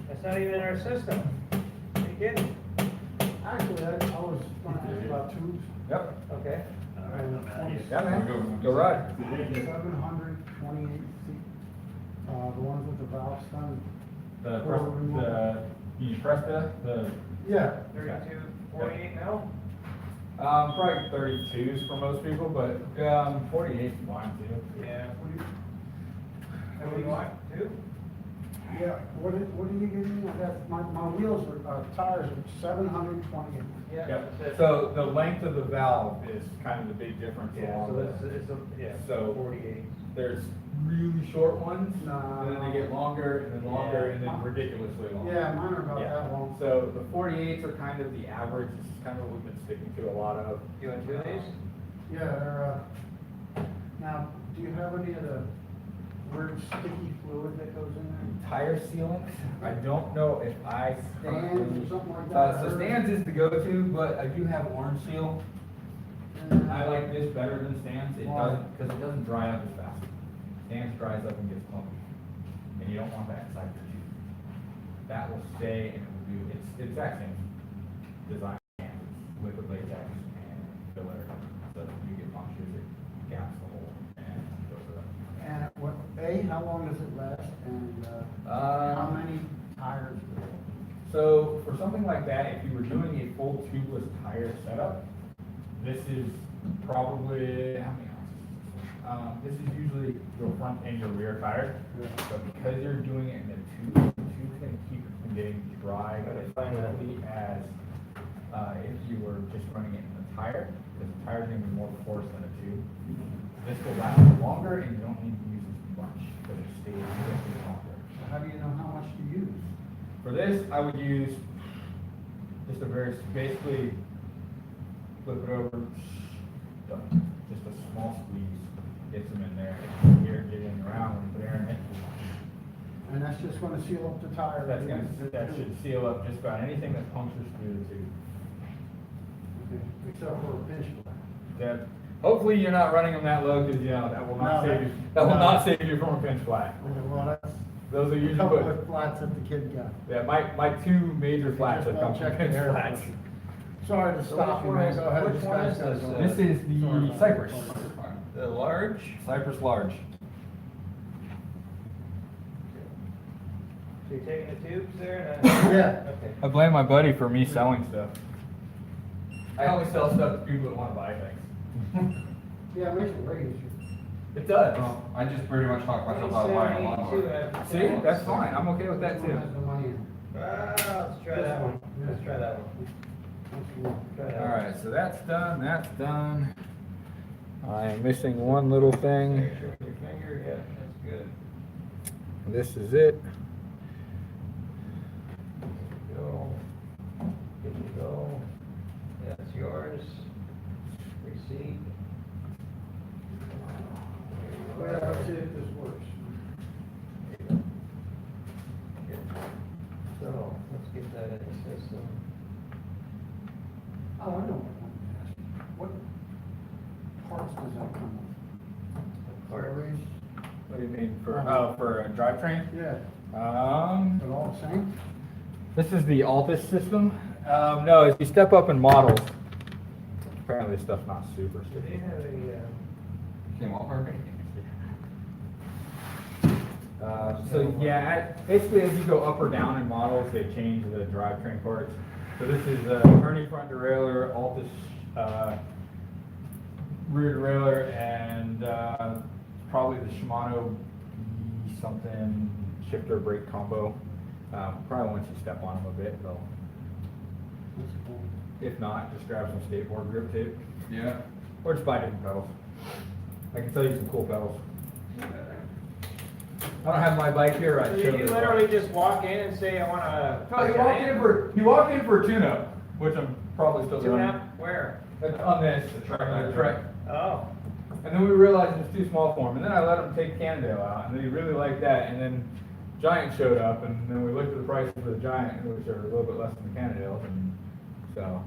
That's not even in our system. Are you kidding? Actually, I was gonna ask about tubes. Yep. Okay. All right, I'm out of here. Yeah, man. Go ride. 728 feet. The ones with the valve stem. You press the. Yeah. 32, 48 now? Probably 32s for most people, but 48 is fine too. Yeah. And what do you want, 2? Yeah, what did you give me? I got, my wheels are, tires are 728. Yep. So the length of the valve is kind of the big difference. Yeah, along so the- it's a, yeah, So- 48. There's really short ones, Nah. and then they get longer, and then longer, Yeah. and then ridiculously long. Yeah, mine are about Yeah. that long. So the 48s are kind of the average, this is kind of what we've been sticking to a lot of. You want 2 of these? Yeah, they're, now, do you have any of the weird sticky fluid that goes in there? Tire sealants, I don't know if I. Stands or something like that? So stands is the go-to, but I do have orange seal. I like this better than stands, it Why? doesn't, because it doesn't dry up as fast. Stands dries up and gets clumpy, and you don't want that inside your tube. That will stay and it will do, it's the exact same design, it's liquid latex and filler, so if you get punctures, it gaps the hole and goes up. And what, how long does it last, and, how many tires do they? So for something like that, if you were doing a full tubeless tire setup, this is probably, how many ounces? This is usually your front and your rear tire. But because you're doing it in a tube, the tube's gonna keep it from getting dry as quickly as, if you were just running it in the tire, because the tire's gonna be more porous than a tube. This will last longer and you don't need to use as much, because it stays with you longer. How do you know how much to use? For this, I would use just a very, basically, flip it over, done. Just a small squeeze, gets them in there, here, get in around, and put air in it. And that's just gonna seal up the tire? That should seal up just about anything that punctures through the tube. Okay, except for a pinch flat. That, hopefully you're not running them that low, because, you know, that will not No, save you, that- that will no. not save you from a pinch flat. Well, that's Those are a usually, couple put- of flats that the kid got. yeah, my two major flats Just have come won't from check the pinch air flats. pressure. Sorry to So stop which you, one man, is- go ahead. which This one guy's is gotta this, go. This is Sorry the about Cypress. that. The large? Cypress large. So you're taking the tubes there Yeah. Okay. I blame my buddy for me selling stuff. I only sell stuff to people that want to buy things. Yeah, it makes it way easier. It does. I just pretty much talked myself out of buying a lawnmower. See, that's fine, I'm okay with that This one too. has the money in it. Let's try that one. Let's try that one. That's the one. Try that one. Alright, so that's done, that's done. I am missing one little thing. Make sure with your finger, yeah, that's good. This is it. Go. Good to go. That's yours. Receipt. Well, let's see if this works. Good. So, let's get that in the system. Oh, I know what I wanted to ask you. What parts does that come with? Batteries? What do you mean, for a drivetrain? Yeah, Um, they're all the same? this is the Altus system. No, as you step up in models, apparently this stuff's not super Do they sticky. have a, Came off already? So yeah, basically as you go up or down in models, they change the drivetrain parts. So this is Kearney front derailleur, Altus rear derailleur, and probably the Shimano something shifter brake combo. Probably once you step on them a bit, they'll. That's cool. If not, just grab some skateboard grip tape, Yeah. or just buy different pedals. I can tell you some cool pedals. I don't have my bike here, I'd show you you. literally just walk in and say, I want a. No, you walk in for a tune-up, which I'm probably still doing. Tune-up? Where? On this, the Trek. Oh. And then we realized it was too small for him, and then I let him take Cannondale out, and then he really liked that, and then Giant showed up, and then we looked at the prices for the Giant, which are a little bit less than the Cannondales, and so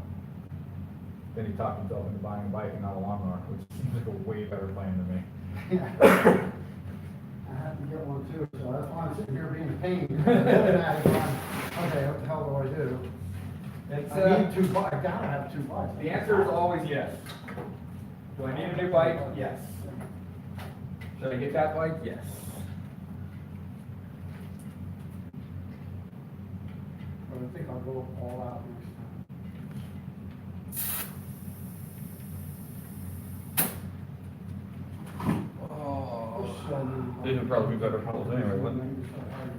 then he talked himself into buying a bike and not a lawnmower, which seems like a way better plan to me. Yeah. I had to get one too, so that's why I'm sitting here being a pain. Okay, what the hell do I do? It's, I need two bikes, I gotta have two bikes. the answer is always yes. Do I need a new bike? Yes. Should I get that bike? Yes. But I think I'll go all out next Oh. time. These would probably be better pedals anyway, wouldn't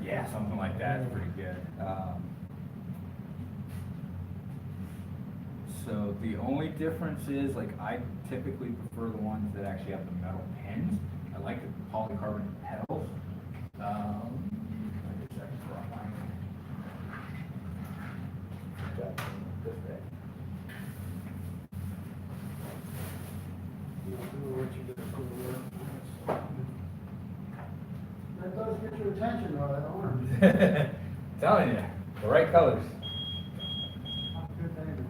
they? Yeah, something like that is pretty good. So the only difference is, like, I typically prefer the ones that actually have the metal pins. I like the polycarbonate pedals. I guess I can draw mine. That's this way. attention to that orange. Telling you, the right colors. Good thing.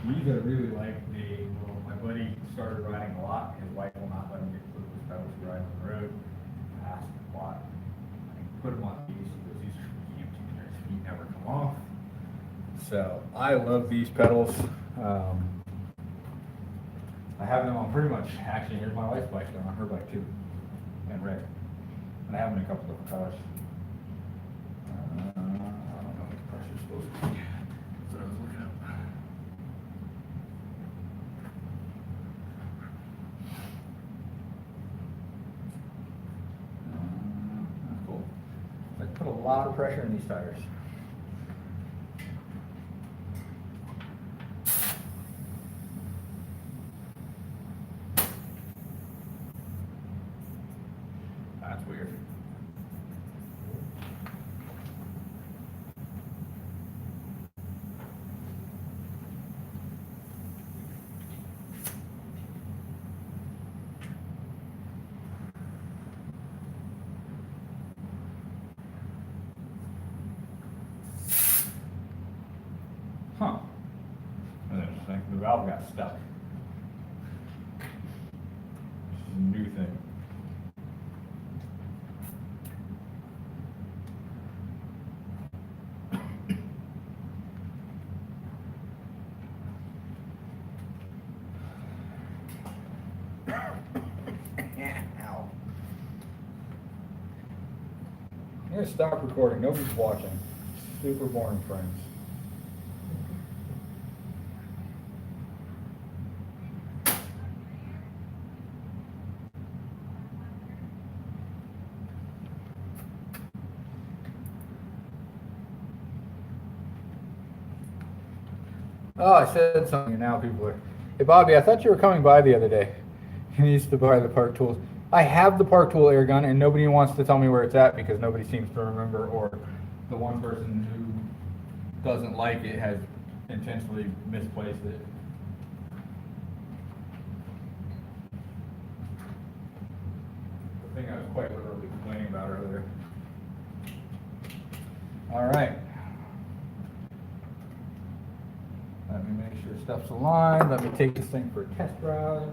We that really like my buddy started riding a lot, his wife will not let him get put his pedals to ride on the road. I asked him why. I put him on these, he goes, these are empty, his feet never come off. So, I love these pedals. I have them on pretty much, actually, here's my wife's bike, they're on her bike too, and red. And I have them in a couple different colors. I don't know what the pressure's supposed to be. That's what I was looking up. That's cool. I put a lot of pressure in these tires. That's weird. Huh. Interesting. The valve got stuck. This is a new thing. Ow. I'm gonna stop recording. Nobody's watching. Super boring, friends. Oh, I said something, and now people are. Hey, Bobby, I thought you were coming by the other day. He needs to buy the park tools. I have the park tool air gun, and nobody wants to tell me where it's at because nobody seems to remember, or the one person who doesn't like it has intentionally misplaced it. The thing I was quite literally complaining about earlier. All right. Let me make sure stuff's aligned. Let me take this thing for a test drive.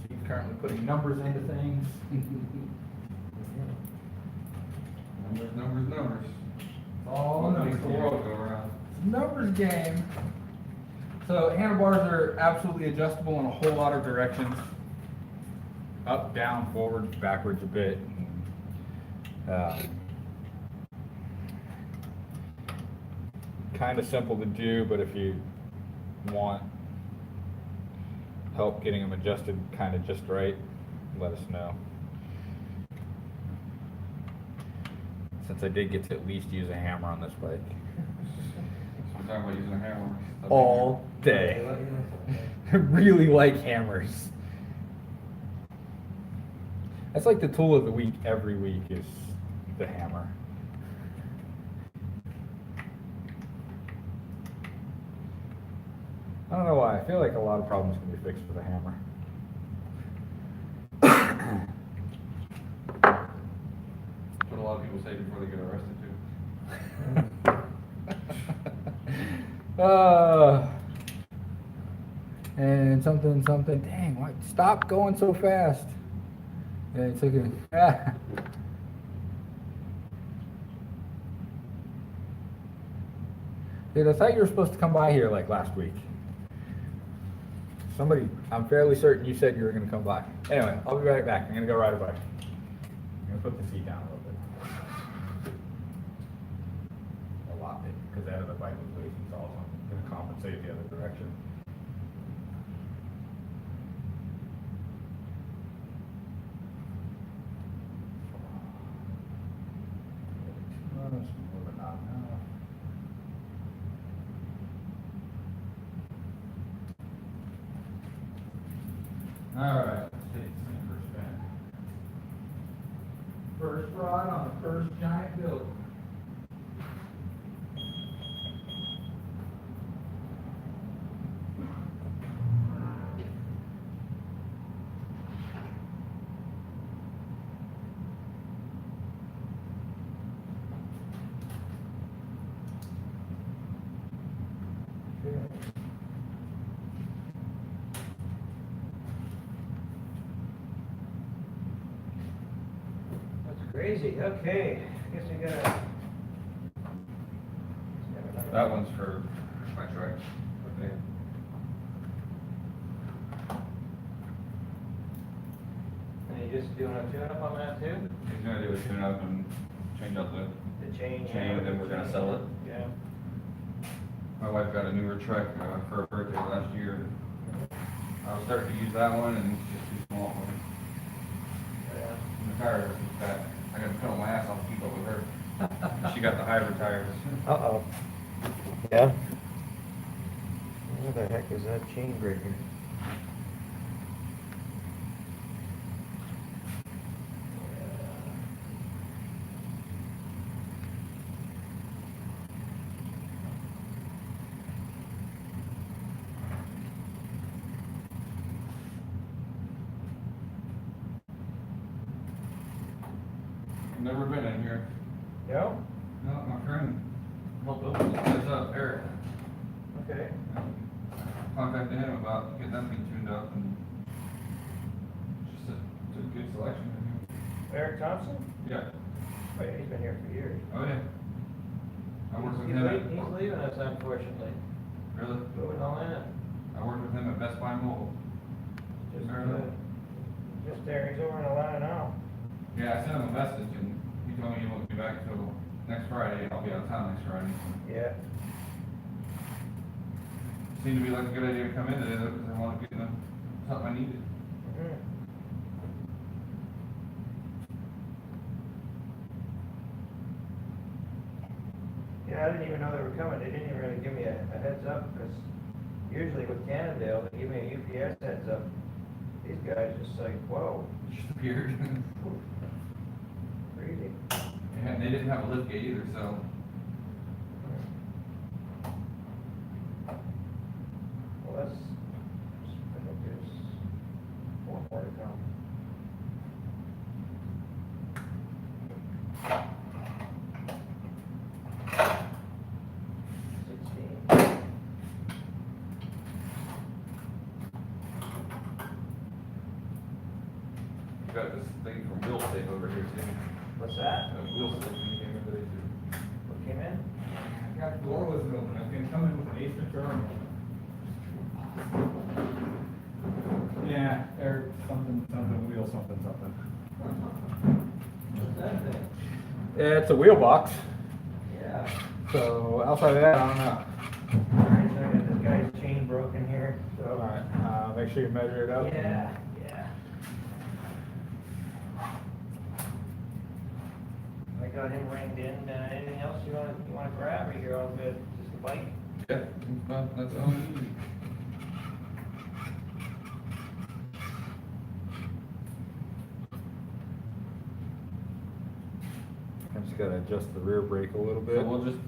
She's currently putting numbers into things. Numbers. All What numbers. makes the world go around? Numbers game. So handlebars are absolutely adjustable in a whole lot of directions. Up, down, forward, backwards a bit. Kind of simple to do, but if you want help getting them adjusted kind of just right, let us know. Since I did get to at least use a hammer on this bike. I'm talking about using a hammer. All day. I really like hammers. That's like the tool of the week every week is the hammer. I don't know why. I feel like a lot of problems can be fixed with a hammer. That's what a lot of people say before they get arrested too. And something. Dang, why? Stop going so fast. Yeah, it's okay. Dude, I thought you were supposed to come by here like last week. Somebody, I'm fairly certain you said you were going to come by. Anyway, I'll be right back. I'm going to go ride a bike. I'm going to put the seat down a little bit. A lot bit, because that other bike was losing, so I'm going to compensate the other direction. Alright, let's take this thing for a spin. First ride on the first giant build. Crazy, okay, guess we gotta. That one's for my truck. Okay. And you just doing a tune-up on that too? He's gonna do a tune-up and change out the The chain? chain, and then we're gonna sell it. Yeah. My wife got a newer truck for her birthday last year. I was starting to use that one, and it's just too small for me. Yeah. And the tires are too fat. I gotta pedal my ass off to keep up with her. And she got the hybrid tires. Uh-oh. Yeah? What the heck is that chain breaker? Never been in here. No? No, my friend helped open this place up, Eric. Okay. Contacted him about getting that thing tuned up, and just a good selection in Eric Thompson? here. Oh, yeah, he's been here for years. Yeah. Oh, yeah. I worked with He's him he's leaving us unfortunately. really? Moving on in. I worked with him at Best Buy Mobile. Just, Fair enough. just there, he's over in Atlanta now. Yeah, I sent him a message, and he told me he won't be back till next Friday. I'll be out of town next Friday. Yeah. Seemed to be like a good idea to come in today, though, because I wanted to get something I needed. Mhm. Yeah, I didn't even know they were coming. They didn't even really give me a heads up, because usually with Cannondale, they give me a UPS heads up. These guys just like, whoa, Just appeared. crazy. And they didn't have a lift gate either, so. Well, that's, I think there's one more to come. You got this thing from Wheel Safe over here too. What's that? Wheel Safe, you came in today too. What came in? I got the door wasn't open, I was gonna come in with an ace return. Yeah, or something, wheel, something. What's that thing? It's a wheel box, Yeah. so outside of that, I don't know. Alright, so I got this guy's chain broken here, so. Alright, make sure you measure it up. Yeah. I got him ringed in, anything else you wanna grab, or you're all good, just a bike? Yeah, that's all I need. I just gotta adjust the rear brake a little bit. So we'll just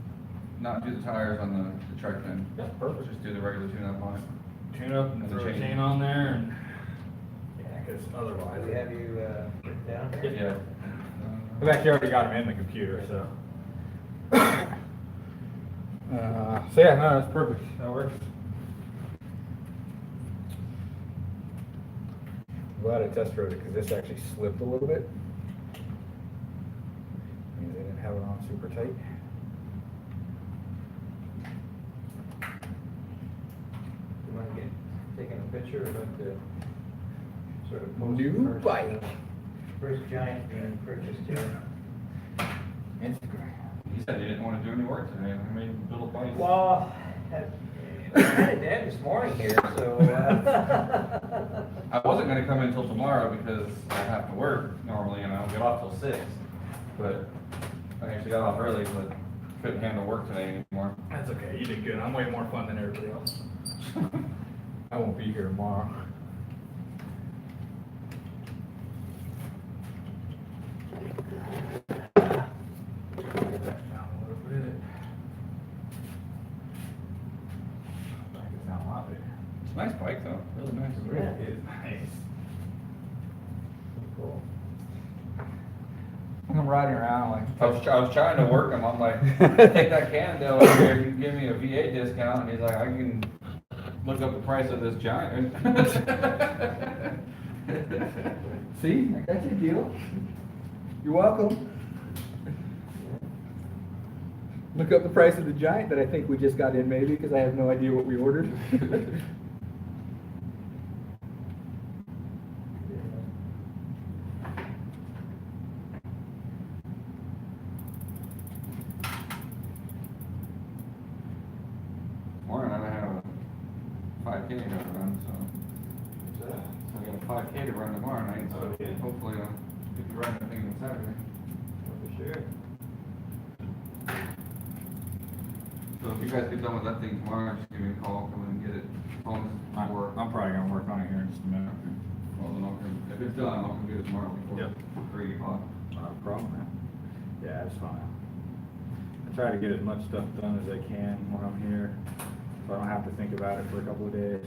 not do the tires on the truck then. Yeah, perfect. Just do the regular tune-up on it. Tune up And and the throw a chain. chain on there and, yeah, cause Do otherwise. we have you, written down here? Yeah. I've actually already got them in the computer, so. So yeah, no, that's perfect, that works. I'm glad I test drove it, cause this actually slipped a little bit. Means they didn't have it on super tight. You wanna get, taking a picture of like the, sort of. post New first, bike. First giant being purchased here. Instagram. He said he didn't want to do any work today, I made him build a bike. Well, I had it dead this morning here, so, I wasn't gonna come in until tomorrow because I have to work normally and I don't get off till 6. But I actually got off early, but couldn't handle work today anymore. That's okay, you did good, I'm way more fun than everybody else. I won't be here tomorrow. Nice bike though, really nice. Yeah. It is nice. Cool. I'm riding around like. I was trying to work him, I'm like, take that Cannondale over here, you can give me a VA discount, and he's like, I can look up the price of this giant. See, I got your deal. You're welcome. Look up the price of the Giant that I think we just got in maybe, because I have no idea what we ordered. Morning, I have a 5K to run, so I got a 5K to run tomorrow night, so Okay. hopefully I'll get to run that thing on Saturday. For sure. So if you guys get done with that thing tomorrow, just give me a call, come in and get it. I'm probably gonna work on it here in just a minute. Well, then if it's done, I'll come get it tomorrow before Yep. 3 o'clock. Not a problem, man. Yeah, it's fine. I try to get as much stuff done as I can when I'm here, so I don't have to think about it for a couple of days.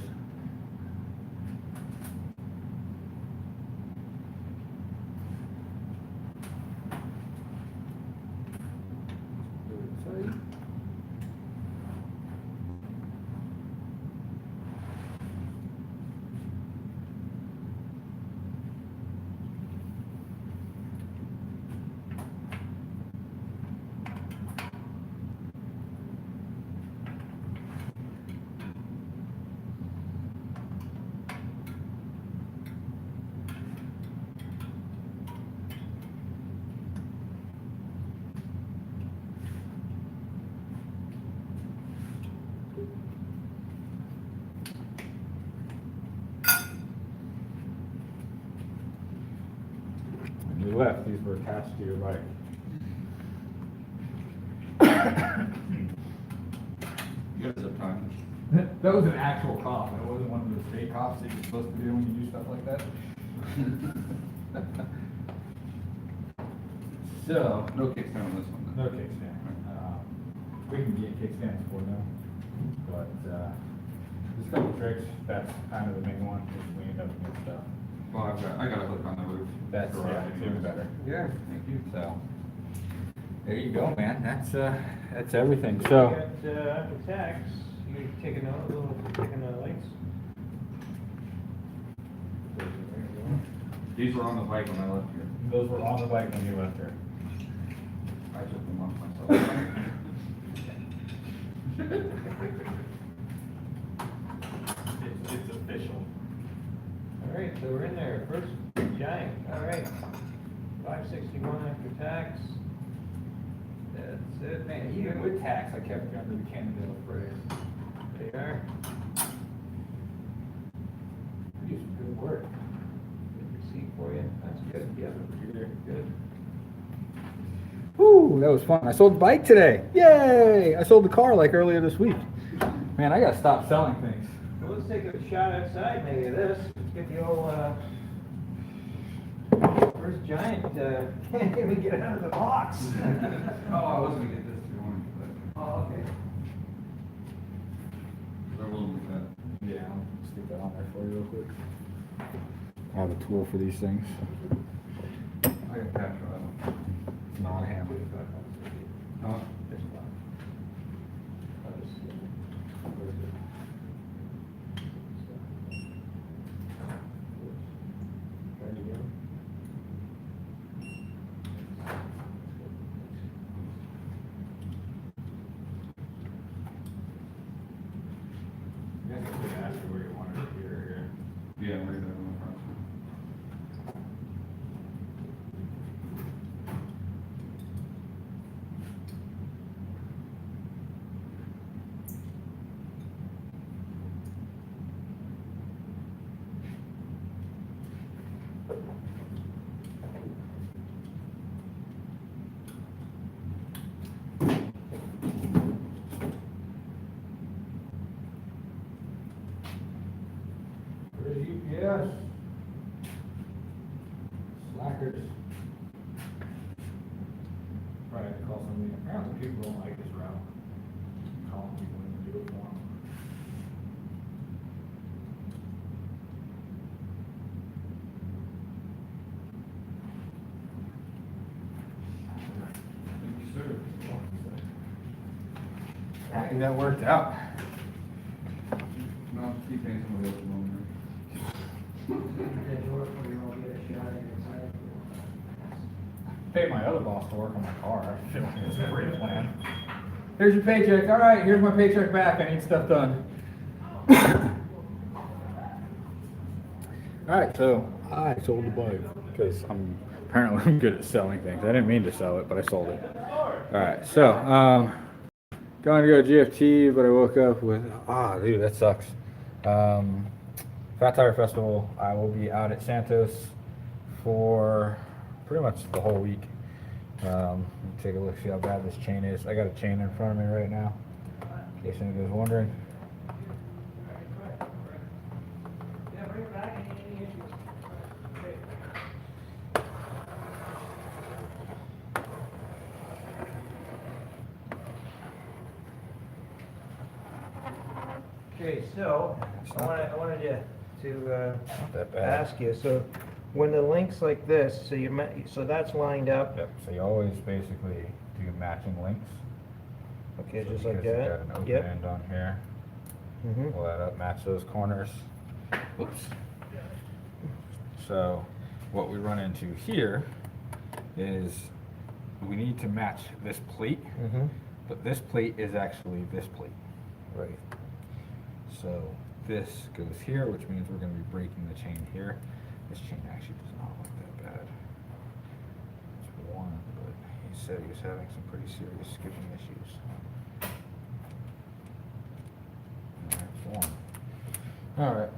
When you left, these were attached to your bike. You guys have time. That was an actual cough, that wasn't one of those fake coughs that you're supposed to do when you do stuff like that. So, No kickstand on this one then. no kickstand. We can get kickstands for them, but, just a couple tricks, that's kind of the main one, is we end up with stuff. Well, I got a hook on the roof. That's, Garage yeah, it's even anyways. better. Yeah, thank you. So, there you go, man, that's everything, You so. got, after tax, you taking a little, taking the lights? These were on the bike when I left here. Those were on the bike when you left here. I took them off myself. It's official. All right, so we're in there, first Giant, all right. 561 after tax. That's it. Man, even with tax, I kept you under the Cannondale price. They are. You do some good work. Good receipt for you, that's good, yeah. Good. Whew, that was fun. I sold the bike today. Yay! I sold the car like earlier this week. Man, I gotta stop selling things. Well, let's take a shot outside maybe of this, let's get the old, first Giant, can't even get out of the box. Oh, I was gonna get this if you wanted, Oh, okay. but they're a little bit bad. Yeah, I'll stick that on there for you real quick. I have a tool for these things. I got patch on them. It's not a hammer. Huh? You guys could ask me where you wanted it here or here. Yeah, right there on the front. Where's UPS? Slackers. Probably have to call somebody. Apparently people don't like this route. Calling people in to do it for them. Thank you, sir. Happy that worked out. No, keep paying somebody else along there. That door for you, I'll get a shot inside. pay my other boss to work on my car. I feel like it's a great plan. Here's your paycheck. All right, here's my paycheck back. I need stuff done. All right, so I sold the bike because I'm good at selling things. I didn't mean to sell it, but I sold it. All right, so going to go GFT, but I woke up with dude, that sucks. Fat Tire Festival. I will be out at Santos for pretty much the whole week. Let me take a look, see how bad this chain is. I got a chain in front of me right now, in case anybody's wondering. Okay, so, I wanted to Not that bad. ask you, so when the link's like this, so so that's lined up, Yep, so you always basically do matching links. okay, So just like because you that? got an open Yep. end on here. Mm-hmm. Pull that up, match those corners. Oops. So what we run into here is we need to match this plate, Mm-hmm. but this plate is actually this plate. Right. So this goes here, which means we're going to be breaking the chain here. This chain actually does not look that bad. It's one, but he said he was having some pretty serious skipping issues. That's one. Alright.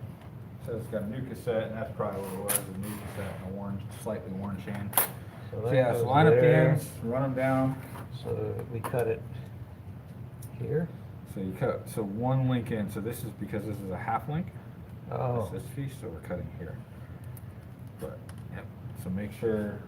So it's got a new cassette, and that's probably what it was, a new cassette and a worn, slightly worn chain. So So that yeah, so goes line up the there. ends, run them down. So we cut it here? So you cut, so one link in, so this is because this is a half link. Oh, This piece, so we're cutting here. But, yep, so make sure.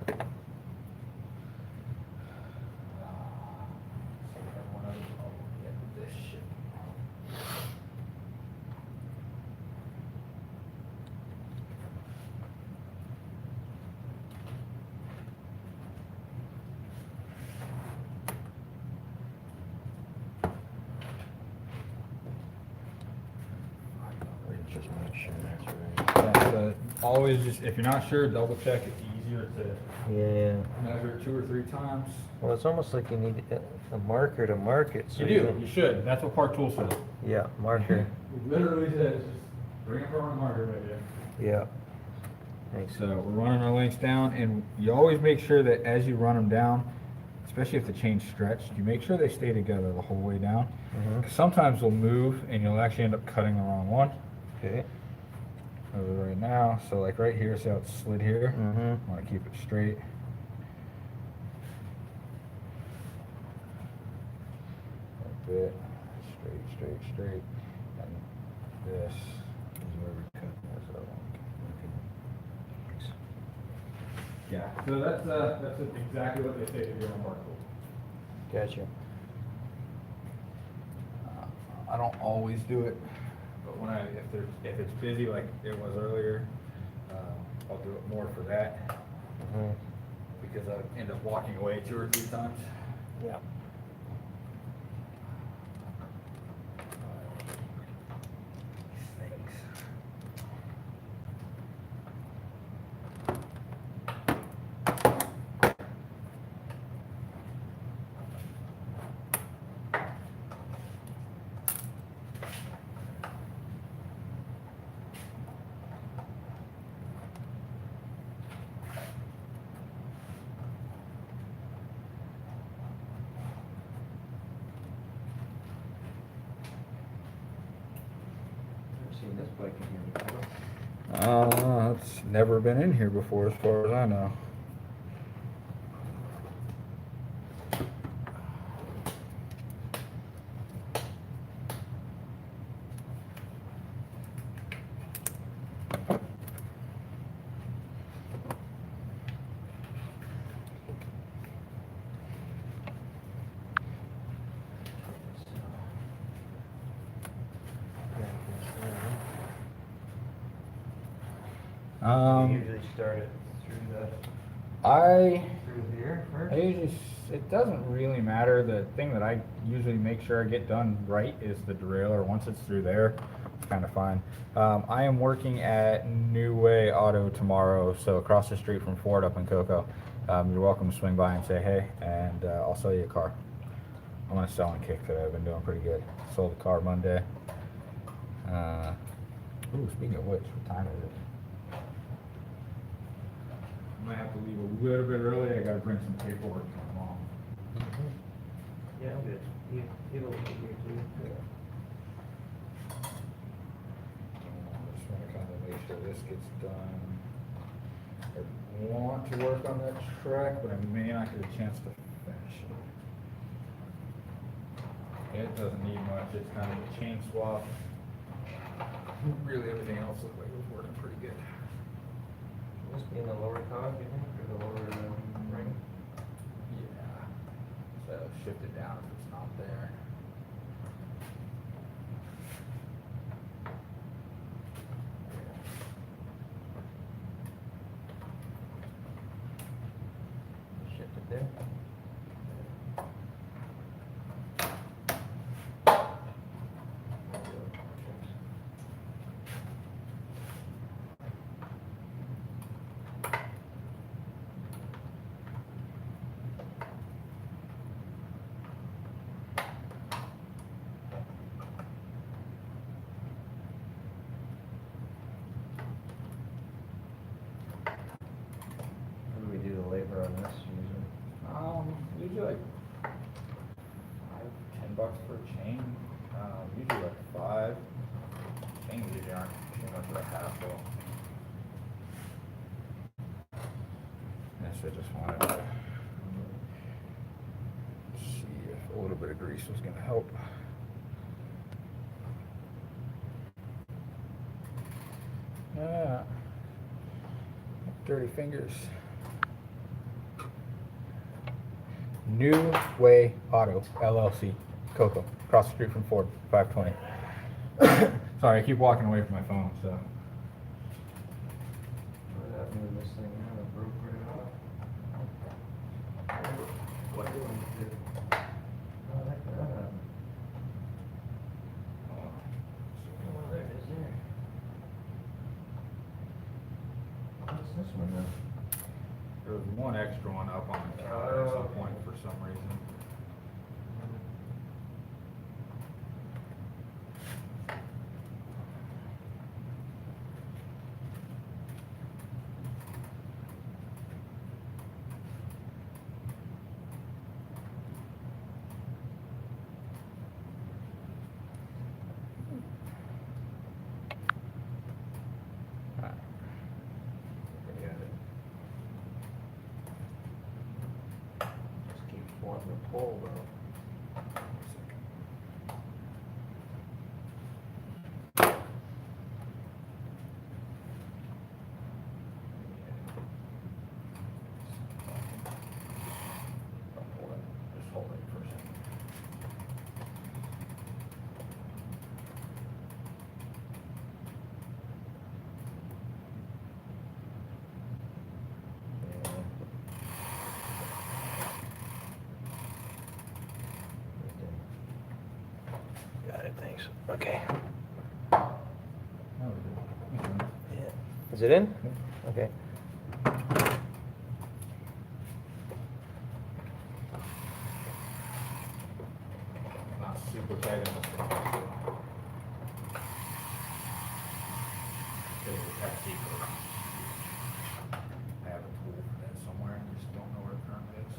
just make sure that's right. Yeah, so always just, if you're not sure, double check. It's easier to Yeah, measure 2 or 3 times. well, it's almost like you need a marker to mark it, so You do, can- you should. That's what Park Tool says. Yeah, marker, It literally says, just bring it from a marker right there. yeah. Makes So sense. we're running our links down, and you always make sure that as you run them down, especially if the chain's stretched, you make sure they stay together the whole way down. Mhm. 'Cause sometimes they'll move, and you'll actually end up cutting the wrong one. Okay. Over right now, so like right here, see how it's slid here? Mm-hmm. Want to keep it straight. Like that, straight, and this is where we cut this other one. Yeah, so that's exactly what they say to do on Park Tool. Gotcha. I don't always do it, but when if it's busy like it was earlier, I'll do it more for that Mhm. because I end up walking away 2 or 3 times. Yeah. Thanks. Never seen this bike in here before. It's never been in here before, as far as I know. You usually start it I through here first? it doesn't really matter. The thing that I usually make sure I get done right is the derailleur. Once it's through there, it's kind of fine. I am working at New Way Auto tomorrow, so across the street from Ford up in Cocoa. you're welcome to swing by and say hey, and I'll sell you a car. I'm on a selling kick today. I've been doing pretty good. Sold a car Monday. Speaking of which, what time is it? I might have to leave a little bit early. I gotta bring some paperwork to my mom. Yeah, I'm good. He'll be here too. Just wanna kinda make sure this gets done. I want to work on that track, but I may not get a chance to finish it. It doesn't need much. It's kind of a chain swap. Really, everything else looked like it was working pretty good. Must be in the lower cog, you think, or the lower ring? Yeah. So shift it down if it's not there. Shift it there. How do we do the labor on this usually? Usually like $5-10 for a chain. Usually like 5. Chains usually aren't too much of a hassle. Yes, I just wanted to see if a little bit of grease was gonna help. Ah, dirty fingers. New Way Auto LLC, Cocoa, across the street from Ford, 520. Sorry, I keep walking away from my phone, so. What happened to this thing now? It broke right off. What do we do? Oh, that could happen. Oh, there it is there. What's this one then? There was one extra one up on the counter at some point for some reason. Alright. I got it. Just keep wanting to pull though. Just hold it for a second. Got it, thanks. Okay. That was it. Okay. Yeah. Is it in? Okay. Not super tight in this one. There's a Pepsi for it. I have a tool for that somewhere, I just don't know where it currently is.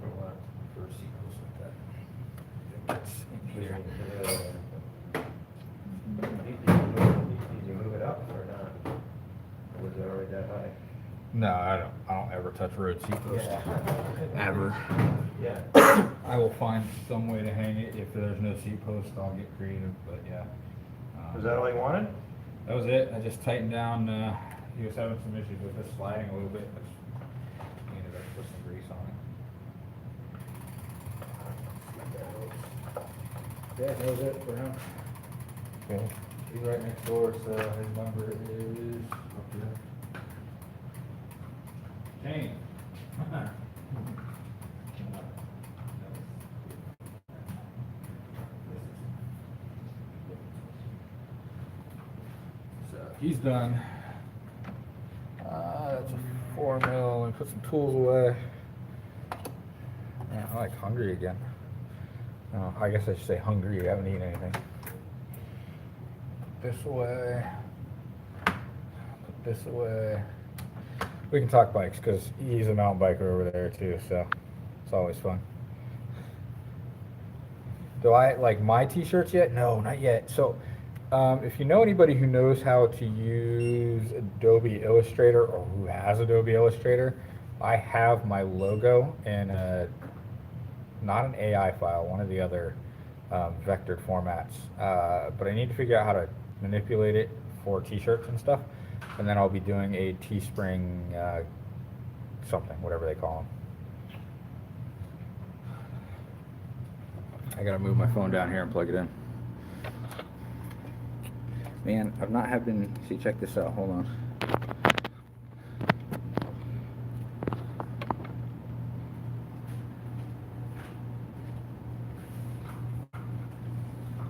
For what? For sequels like that. I think it's in here. Did you move it up or not? Or was it already that high? No, I don't ever touch road seat posts. Ever. Yeah. I will find some way to hang it. If there's no seat post, I'll get creative, but yeah. Was that all you wanted? That was it. I just tightened down, he was having some issues with this sliding a little bit. I just cleaned it up, put some grease on it. Yeah, that was it for him. Okay. He's right next door, so his number is up there. Jane. So he's done. That's a 4 mil. Let me put some tools away. Man, I'm like hungry again. Oh, I guess I should say hungry. I haven't eaten anything. This away. Put this away. We can talk bikes because he's a mountain biker over there too, so it's always fun. Do I like my t-shirts yet? No, not yet. So if you know anybody who knows how to use Adobe Illustrator or who has Adobe Illustrator, I have my logo in not an AI file, one of the other vectored formats. But I need to figure out how to manipulate it for t-shirts and stuff. And then I'll be doing a Teespring something, whatever they call them. I gotta move my phone down here and plug it in. Man, I've not have been, see, check this out, hold on.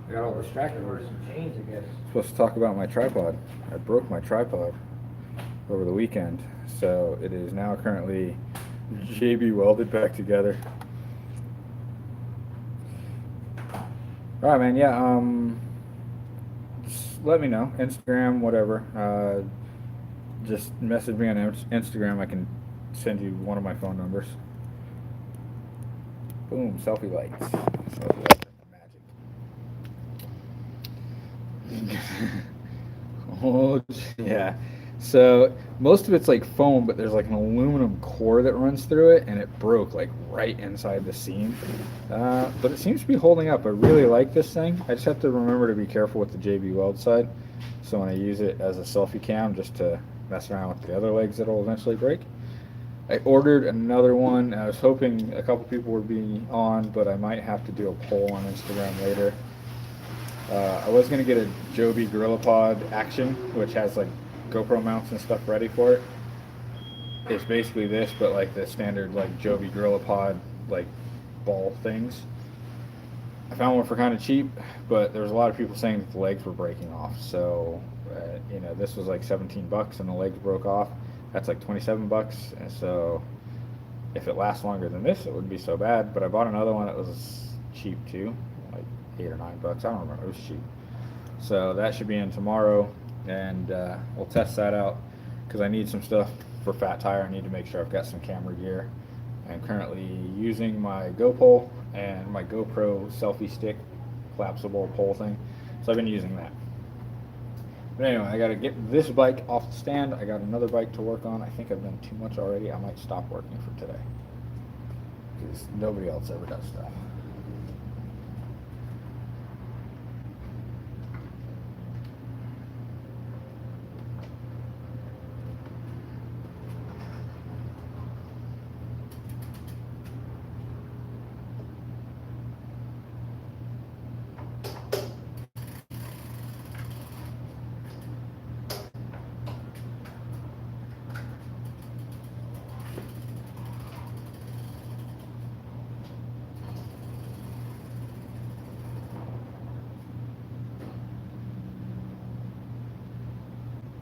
I got all distracted. There were some chains, I guess. Supposed to talk about my tripod. I broke my tripod over the weekend, so it is now currently JB welded back together. All right, man. Yeah. Just let me know. Instagram, whatever. Just message me on Instagram. I can send you one of my phone numbers. Boom. Selfie lights. Selfie lights are magic. Oh yeah. So most of it's like foam, but there's like an aluminum core that runs through it, and it broke like right inside the seam. But it seems to be holding up. I really like this thing. I just have to remember to be careful with the JB Weld side. So when I use it as a selfie cam, just to mess around with the other legs that'll eventually break. I ordered another one. I was hoping a couple people would be on, but I might have to do a poll on Instagram later. I was going to get a Joby GorillaPod Action, which has like GoPro mounts and stuff ready for it. It's basically this, but like the standard like Joby GorillaPod like ball things. I found one for kind of cheap, but there was a lot of people saying that the legs were breaking off. So, you know, this was like $17 and the legs broke off. That's like $27. And so if it lasts longer than this, it wouldn't be so bad. But I bought another one that was cheap too. Like $8 or $9. I don't remember. It was cheap. So that should be in tomorrow, and we'll test that out because I need some stuff for Fat Tire. I need to make sure I've got some camera gear. I'm currently using my GoPro and my GoPro selfie stick collapsible pole thing. So I've been using that. But anyway, I got to get this bike off the stand. I got another bike to work on. I think I've done too much already. I might stop working for today because nobody else ever does stuff.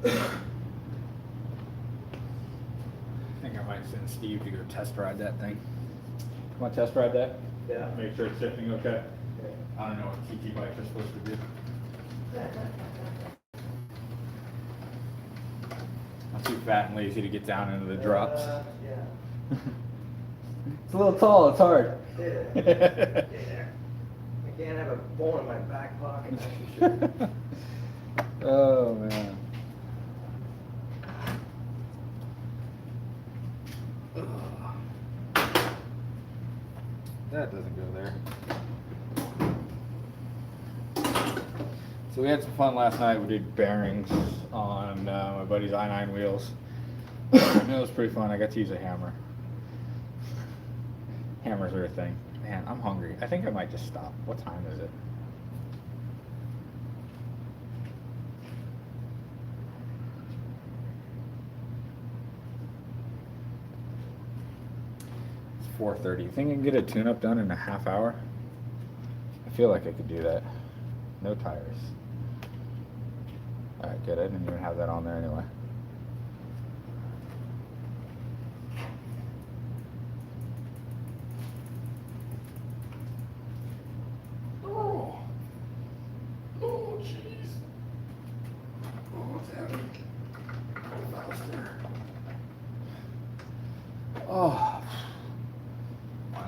I think I might send Steve to go test ride that thing. Come on, test ride that? Yeah. Make sure it's shifting okay. I don't know what TT bikes are supposed to do. I'm too fat and lazy to get down into the drops. Yeah. It's a little tall, it's hard. Stay there. I can't have a bone in my back pocket. Oh man. That doesn't go there. So we had some fun last night. We did bearings on my buddy's i9 wheels. It was pretty fun. I got to use a hammer. Hammers are a thing. Man, I'm hungry. I think I might just stop. What time is it? It's 4:30. You think I can get a tune-up done in a half hour? I feel like I could do that. No tires. Alright, good. I didn't even have that on there anyway.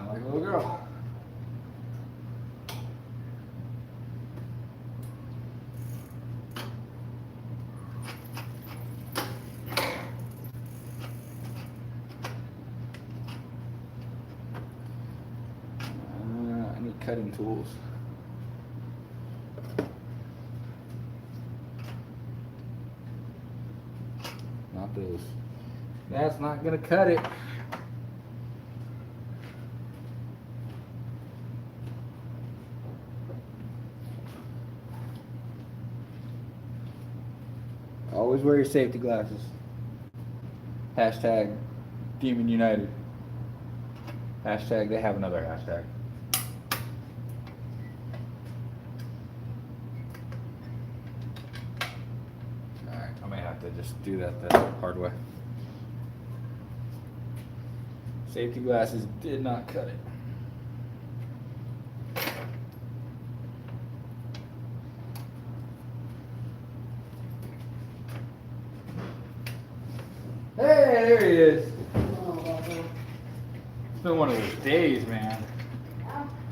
Sound like a little girl. I need cutting tools. Not those. That's not gonna cut it. Always wear your safety glasses. Hashtag Demon United. Hashtag, they have another hashtag. Alright, I may have to just do that the hard way. Safety glasses did not cut it. Hey, there he is. It's been one of those days, man.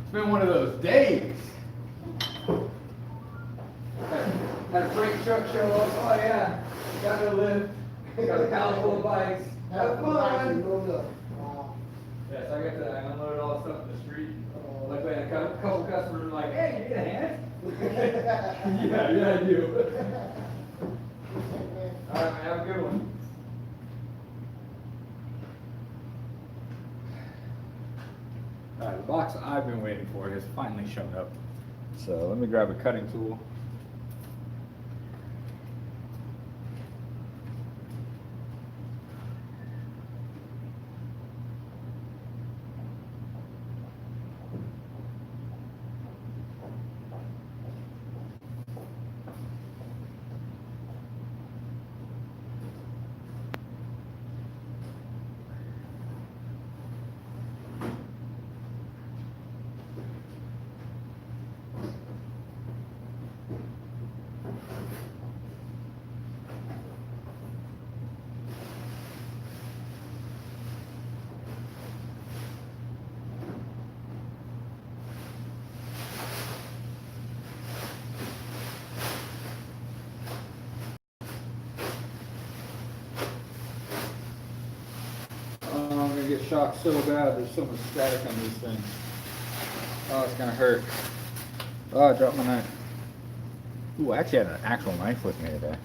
It's been one of those days. Had a freight truck show up. Oh yeah, got no lift. Got a pile full of bikes. Have fun. Yes, I got to. I unloaded all the stuff in the street. Luckily, a couple customers were like, "Hey, you need a hand?" yeah, I do. All right, man, have a good one. Alright, the box I've been waiting for has finally shown up. So let me grab a cutting tool. I'm gonna get shocked so bad. There's so much static on these things. Oh, it's gonna hurt. Oh, I dropped my knife. Ooh, I actually had an actual knife with me today.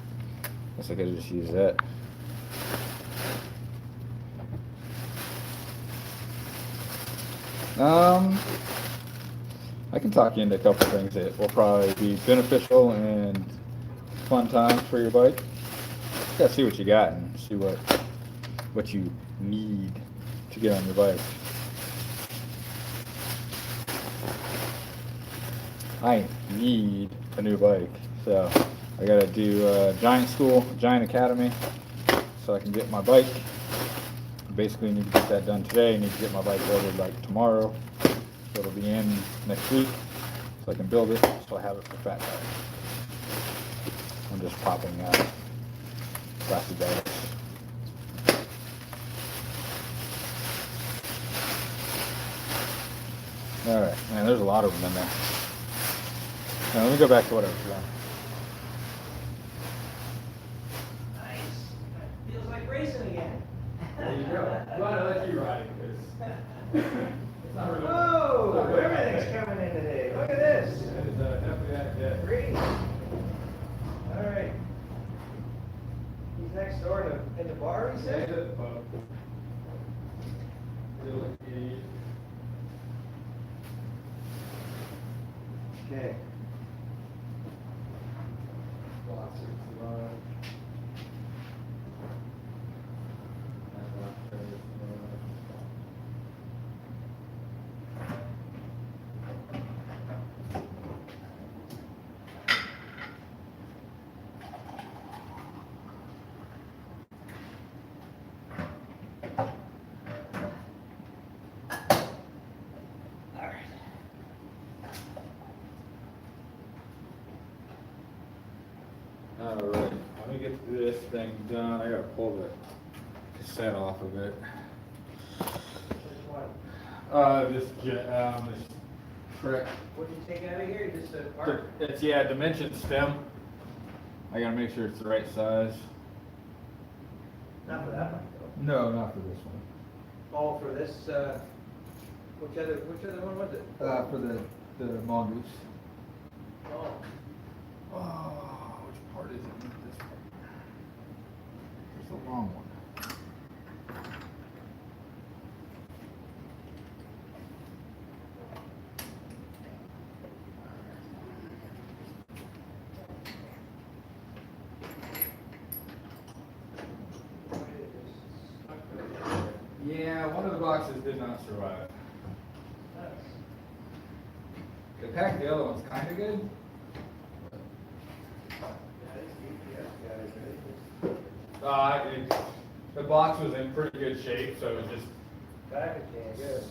Guess I could have just used that. I can talk you into a couple things that will probably be beneficial and fun times for your bike. Just gotta see what you got and see what you need to get on your bike. I need a new bike, so I gotta do Giant School, Giant Academy, so I can get my bike. Basically need to get that done today. I need to get my bike ordered like tomorrow, so it'll be in next week, so I can build it, so I have it for fat tires. I'm just popping plastic bags. Alright, man, there's a lot of them in there. Now, let me go back to what I was doing. Nice. Feels like racing again. There you go. Glad I let you ride it, because it's not really. Whoa, everything's coming in today. Look at this. It is definitely that good. Green. All right. He's next door in the bar, he said? Okay. Alright, let me get this thing done. I gotta pull the cassette off of it. Which one? This trick. What'd you take out of here? Just a part? It's, yeah, dimension stem. I gotta make sure it's the right size. Not for that one, No, not for this one. though. Oh, for this, which other one was it? For the mongoose. Oh, Oh, which part is it? This part. It's the wrong one. Yeah, one of the boxes did not survive. They packed the other ones kind of good. The box was in pretty good shape, so it was just packaging, I guess.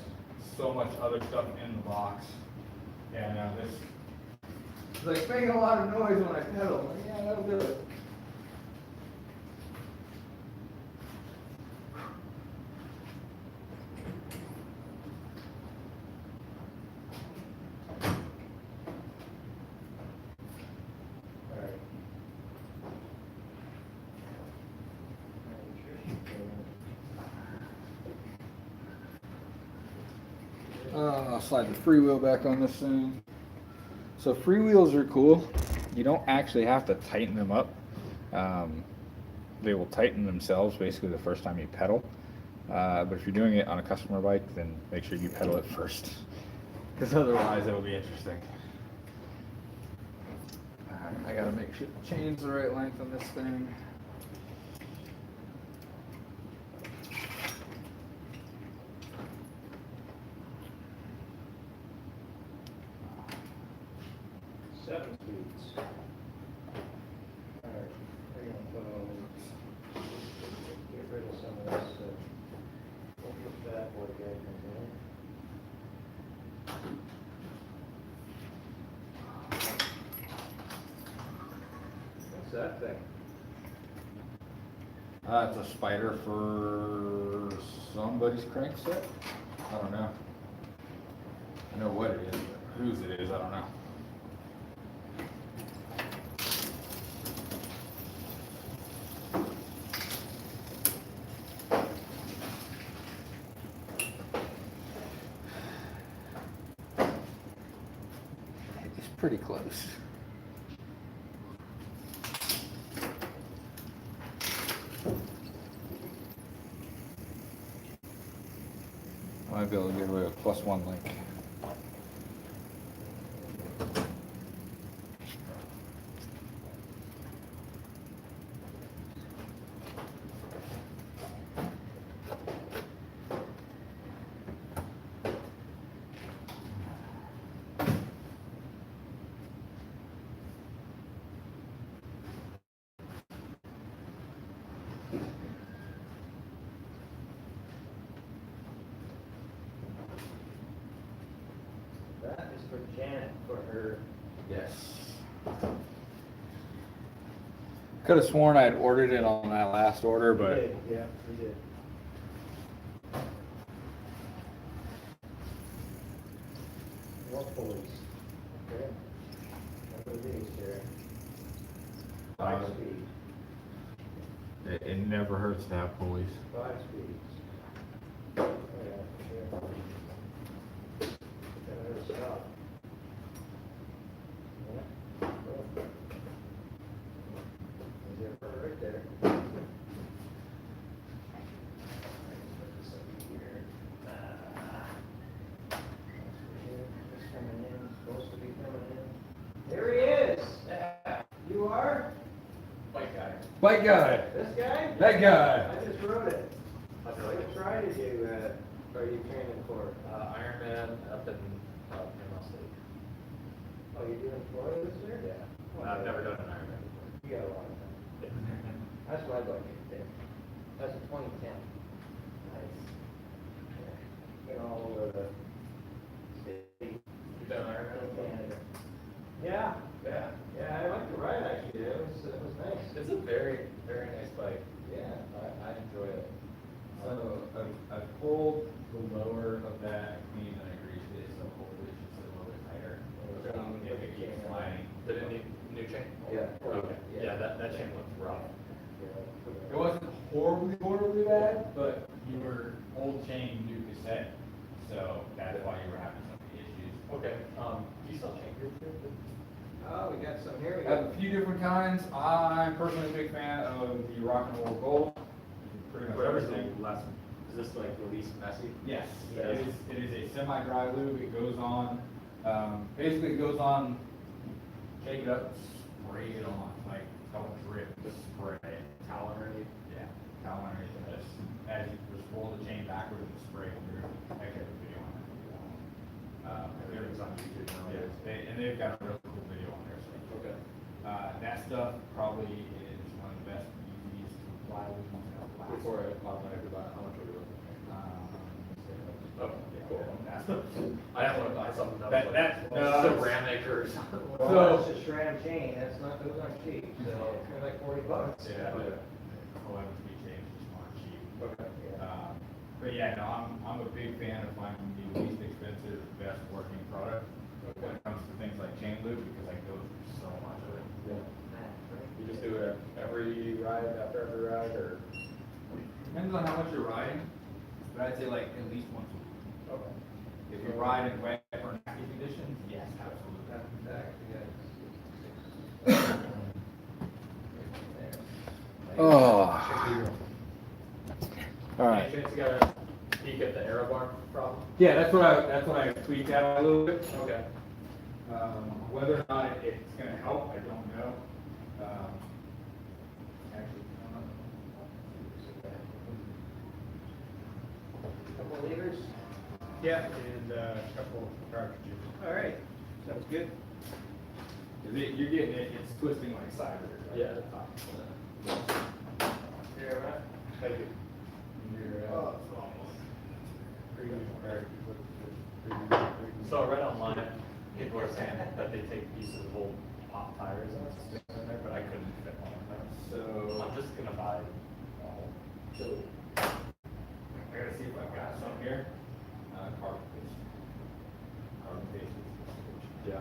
so much other stuff in the box. And this, it's like making a lot of noise when I pedal. I'm like, yeah, that'll do it. I'll slide the freewheel back on this thing. So freewheels are cool. You don't actually have to tighten them up. They will tighten themselves basically the first time you pedal. But if you're doing it on a customer bike, then make sure you pedal it first. Because otherwise it'll be interesting. I gotta make sure the chain's the right length on this thing. Seven speeds. Alright, we're gonna put all these, get rid of some of this, we'll put that boy guy comes in. What's that thing? It's a spider for somebody's crank set. I don't know. I know what it is, but whose it is, I don't know. It's pretty close. I might be able to get away with +1 link. That is for Janet, for her. Yes. Could have sworn I had ordered it on that last order, We but did, yeah, we did. More pulleys. Okay. What are these here? 5 speed, it never hurts to have pulleys. 5 speeds. Oh, yeah, for sure. Gotta stop. Yeah, cool. Is there a right there? Put this up here. That's coming in, supposed to be coming in. There he is! You are? Bike guy. Bike guy, This guy? that guy. I just wrote it. Which ride did you, are you training for? Ironman up in MLC. Oh, you're doing Florida this year? Yeah. I've never done an Ironman before. You got a lot of time. That's what I'd like to do. That's a 2010. Nice. Yeah. Been all over the state. You done Ironman in before? Canada. Yeah, Yeah. yeah, I like the ride actually, it was nice. It's a very, very nice bike. Yeah. I enjoy it. So I pulled the lower of that So that's why you were having some of the issues. Okay, do you sell chain groups here? Oh, we got some here. I have a few different kinds. I'm personally a big fan of the rock and roll gold. Pretty much Whatever's the everything. less, is this like the least messy? Yes, Yeah. it is a semi-dry lube. It goes on, basically it goes on, shake it up, spray it on, like, don't drip, just spray it. Towel underneath? Yeah, towel underneath it. As you just roll the chain backwards and spray it through. I got a video on that. Everything's on YouTube now. Yeah, and they've got a really cool video on there, so. Okay. That stuff probably is one of the best easiest to apply with. Before I bought my goodbye, how much are we looking at? Oh, yeah, cool. I don't want to buy something that was like ceramic or something. Well, that's a SRAM chain, that's not, those aren't cheap, so they're like $40. Yeah, but 11 speed chains just aren't cheap. Okay. But yeah, no, I'm a big fan of finding the least expensive, best working product when it comes to things like chain lube, because I go through so much of it. Yeah. You just do it every ride, after every ride, or? Depends on how much you're riding, but I'd say like at least once a week. Okay. If you ride in wet or nasty conditions, yes, absolutely. Oh. All right. Any chance you got a peek at the aero bar problem? Yeah, that's what I tweaked out a little bit. Okay. Whether or not it's gonna help, I don't know. Actually, I don't know. Couple levers, Yeah, and a couple cartridges. all right, sounds good. You're getting it, it's twisting like cider. Right? Yeah. Here, right? Thank you. So I read online, people are saying that they take pieces of old pop tires and stick them in there, but I couldn't fit one of them. So I'm just gonna buy. I gotta see if I've got some here. Carbon paste. Carbon paste. Yeah.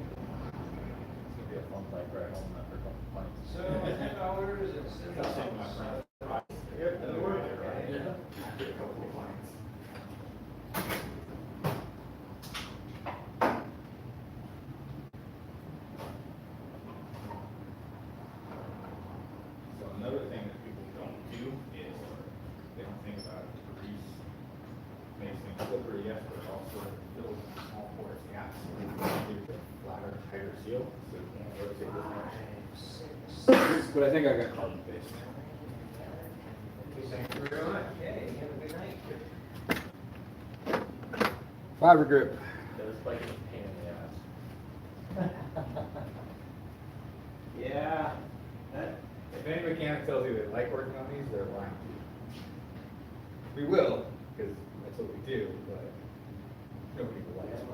It's gonna be a fun bike ride home after a couple pints. So, $10 and $6. Yep, that'll work. So another thing that people don't do is they don't think about it. Grease makes things slippery, yes, but it also fills small porous gaps. Gives it a flatter, tighter seal, so you can't rotate this much. But I think I got carbon paste. Thank you very much. Hey, have a good night. Fiber grip. This bike is a pain in the ass. Yeah, that, If any mechanic tells you they like working on these, they're lying to you. We will, because that's what we do, but nobody will like it.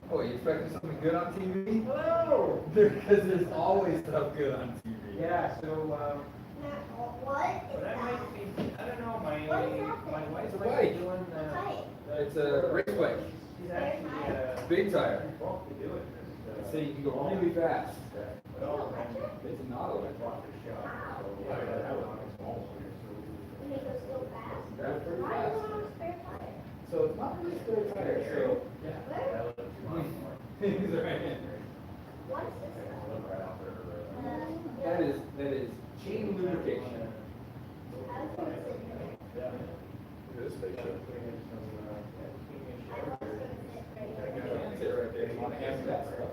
Oh, you expecting something good on TV? hello. Because there's always stuff good on TV. Yeah, so, What is but that that? might be, I don't know, my What is that? wife's It's a like bike. doing, What type? It's a race bike. she's actually, Big tire. involved to do it. So you can go really fast. Well, It's an auto. It makes us go fast. That's pretty Why fast. is it on a spare tire? So it's not really spare tire, so. Where? These are right in. What is this stuff? That is chain lubrication. I was gonna sit here. This picture. I was gonna sit right You here. can sit right there if you want to ask that stuff.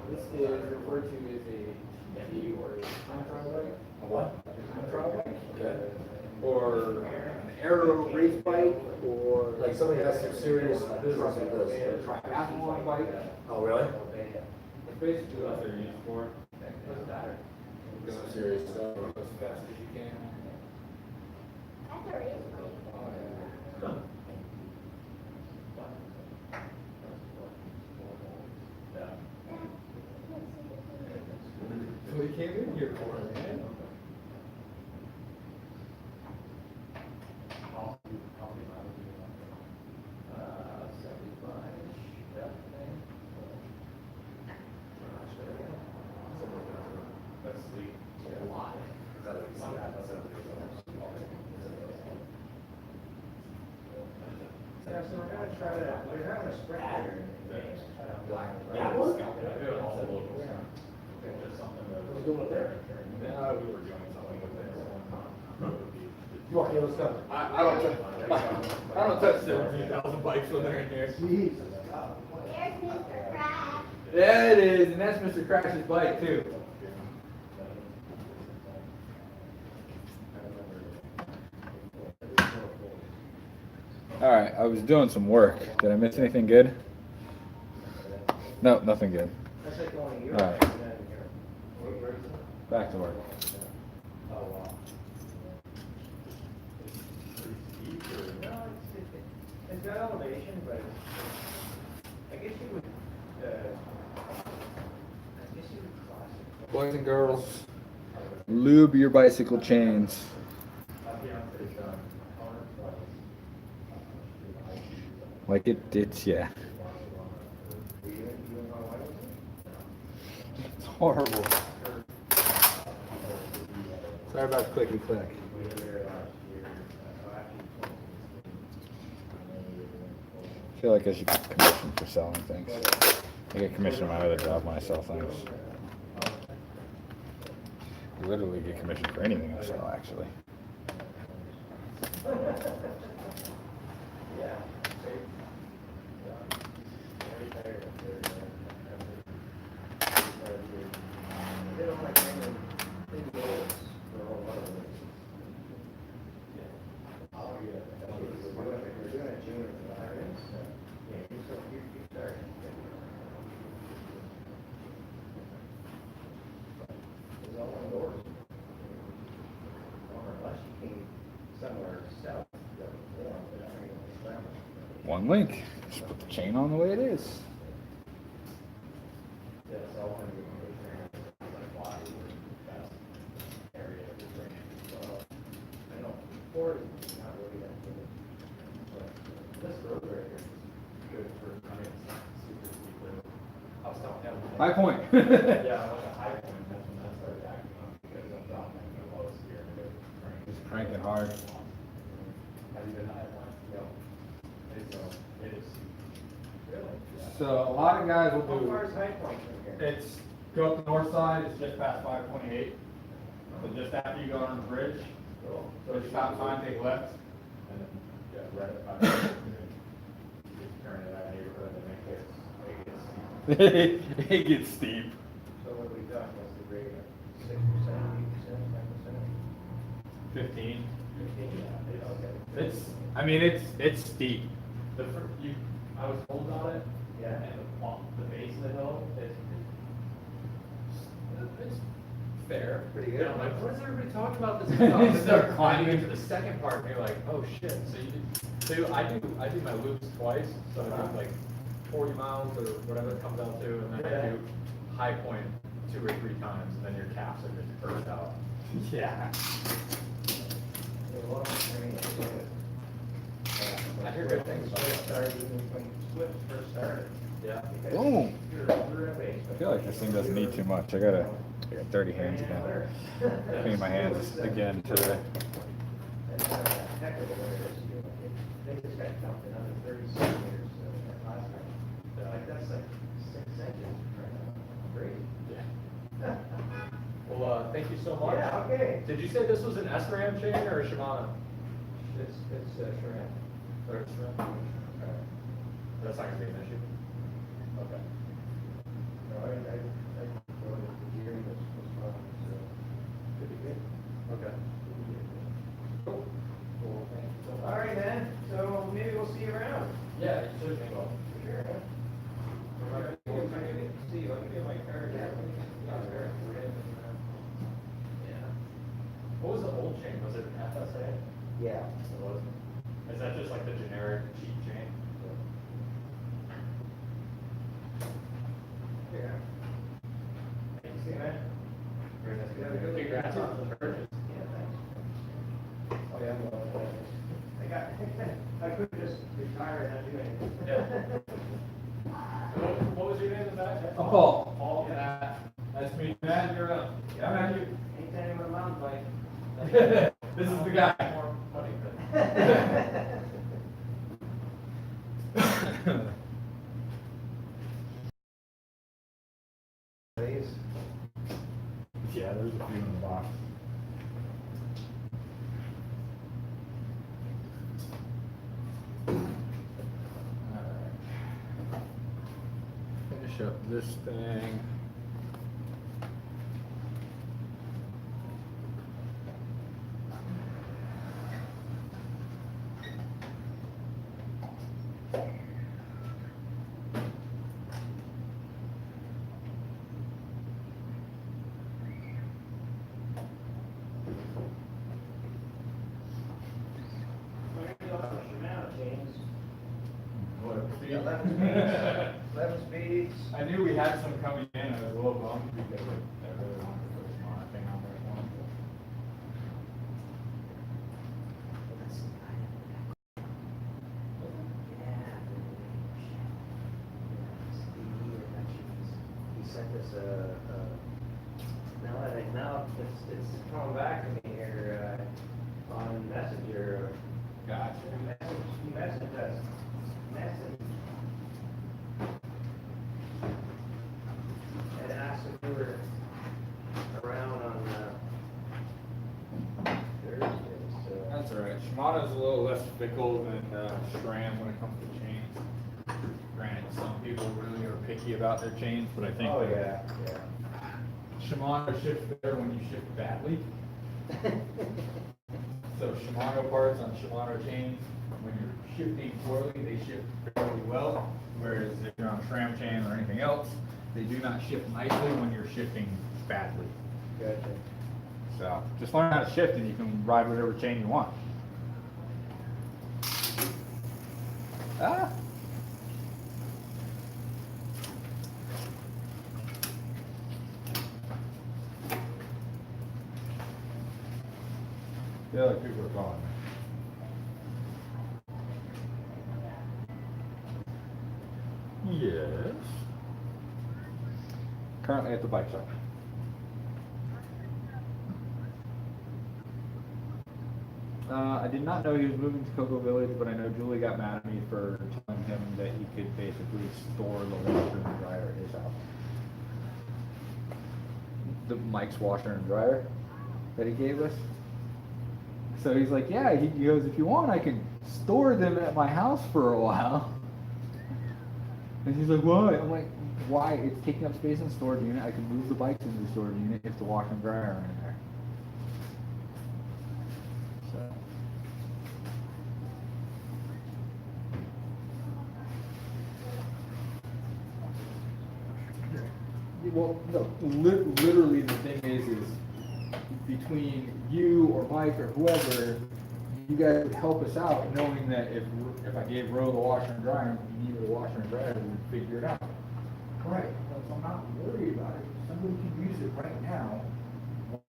This is referred to as a T or a time trial bike. A what? Time trial bike. Okay. Or an aero race bike, or. Like somebody has some serious business with A this. triathlon bike. Oh, really? That's basically what they're used for. Some serious stuff. Go as fast as you can. That's a race bike. here for, man? Yeah, so we're gonna try to, we're having a sprinkler. That one? What's going on there? We were doing something with it. You want the other stuff? I don't touch 17,000 bikes when they're in there. Jesus. There's Mr. Crab. Yeah, it is, and that's Mr. Crash's bike too. All right, I was doing some work. Did I miss anything good? No, nothing good. That's like only yours. All right. Where is it? Back to work. Oh, wow. No, it's got elevation, but I guess you would, cross it. Boys and girls, lube your bicycle chains. Like it's yeah. It's horrible. Sorry about click and click. I feel like I should get commission for selling things. I get commission on my other job when I sell things. I literally get commission for anything I sell, actually. Yeah. They don't like any big goals for a whole lot of it. Oh, yeah. We're doing it June or July, right? So, yeah, you start. It's all indoors. Or unless you came somewhere south, you know, One link. Just put the chain on the way it is. yeah, it's all gonna be like why that's area to bring it. So, I know, Ford is not really that good. But this road right here is good for, I mean, it's not super steep, but I was telling him. High point. Yeah, like a high point, that's when that started acting up, because I'm dropping the lowest gear. Just cranking hard. Have you been high point? No. It is. Really? So a lot of guys will How do. far is High Point from here? It's go up the north side. It's just past 528. So just after you go under the bridge. Cool. So you stop sign, take left. And then, yeah, right at 5. Just turn it that neighborhood and it gets steep. It gets steep. So what we got, what's the grade, 6%, 8%, 10%? 15. 15? Okay. I mean, it's steep. I was told about it. Yeah. And the base of the hill it's fair. Pretty good. And I'm like, what is everybody talking about this? You And start then climbing. you get to the second part, and you're like, oh shit. I do my loops twice, so I do like 40 miles or whatever it comes out to, and then I do high point 2 or 3 times, and then your calves are just burst out. Yeah. There's a lot of training. I hear good things about it. Started even when Swift first started. Yeah. because Boom. you're in a base, I feel like this thing doesn't need too much. I got 30 hands again. Clean my hands again today. That's a heck of a way to do it. They just got dumped in under 30 centimeters last time. Like, that's like 6 inches. Crazy. Yeah. Well, thank you so much. Yeah, okay. Did you say this was an SRAM chain or a Shimano? It's Sharon. Or a SRAM? Okay. That's not gonna be an issue. Okay. No, I wrote it, the gear was wrong, so could be good. Okay. Cool. Cool, thank you so much. All right, man, so maybe we'll see you around. Yeah, you certainly will. For sure, huh? See, let me get my card. Yeah. What was the old chain? Was it an FSA? Yeah. It was. Is that just like the generic cheap chain? Yeah. See you, man. Very nice to meet you. Congrats on the purchase. Yeah, thanks. Oh, yeah, well, I got, I could just retire and not do anything. What was your name in that? I'm Paul. Paul, Yeah. nice to meet you. Matt, you're up. Yeah, man, you. Anytime with a mountain bike. This is the guy. More money, but. Please. Yeah, there's a few in the box. Alright. Finish up this thing. Eleven speeds. I knew we had some coming in, I was a little bummed because I really wanted to put a smart thing on there at once. He sent us now it's coming back to me here, on Messenger. Gotcha. He messaged us, and asked if we were around on, Thursday, so. That's alright. Shimano's a little less fickle than SRAM when it comes to chains. Granted, some people really are picky about their chains, but I think Oh, that yeah. Shimano ships better when you shift badly. So Shimano parts on Shimano chains, when you're shifting poorly, they shift fairly well. Whereas if you're on a SRAM chain or anything else, they do not shift nicely when you're shifting badly. Gotcha. So just learn how to shift and you can ride whatever chain you want. Ah. Yeah, like people are calling me. Yes. Currently at the bike shop. I did not know he was moving to Cocoa Village, but I know Julie got mad at me for telling him that he could basically store the washer and dryer at his house. The Mike's washer and dryer that he gave us. So he's like, yeah, he goes, if you want, I can store them at my house for a while. And he's like, why? I'm like, why? It's taking up space in the storage unit. I can move the bikes into the storage unit if the washer and dryer are in there. So. Well, no, literally the thing is between you or Mike or whoever, you guys would help us out knowing that if I gave Ro the washer and dryer and he needed a washer and dryer, we'd figure it out. Right, so I'm not worried about it. If somebody can use it right now,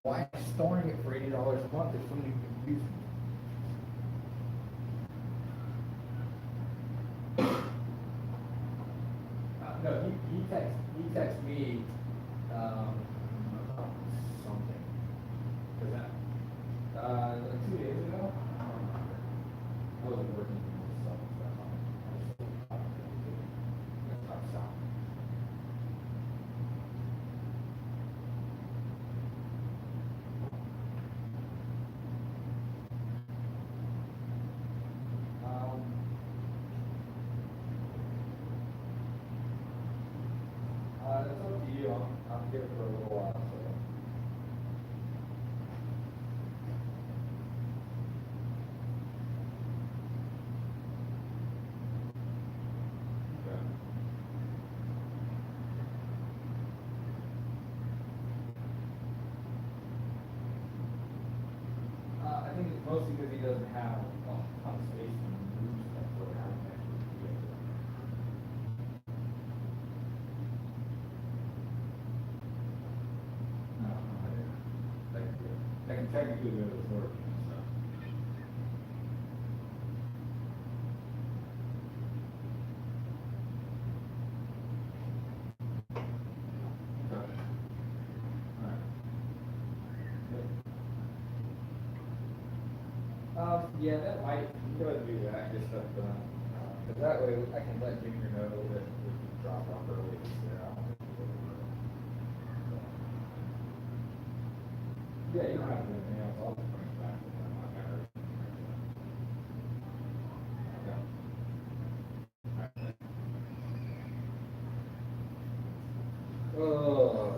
why am I storing it for $80 a month if somebody can use it? No, he texted me, about something. Was that, like 2 days ago? I wasn't working with stuff. That's not sound. It's up to you. I'm here for a little while, so. Okay. I think it's mostly because he doesn't have a ton of space to move stuff for it. No, like mean, technically, we have authority, so. Okay. Alright. Yeah, that might, go ahead and do that, get stuff done. Cause that way I can let Junior know that we can drop off early if he's there. I don't think he'll be there. Yeah, you don't have to do anything else, I'll just bring it back. I'm not gonna hurt you. Okay. Oh.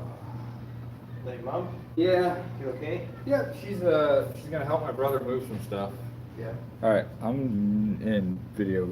Like, Mom, Yeah. you okay? Yeah, she's gonna help my brother move some stuff. Yeah. All right, I'm in video.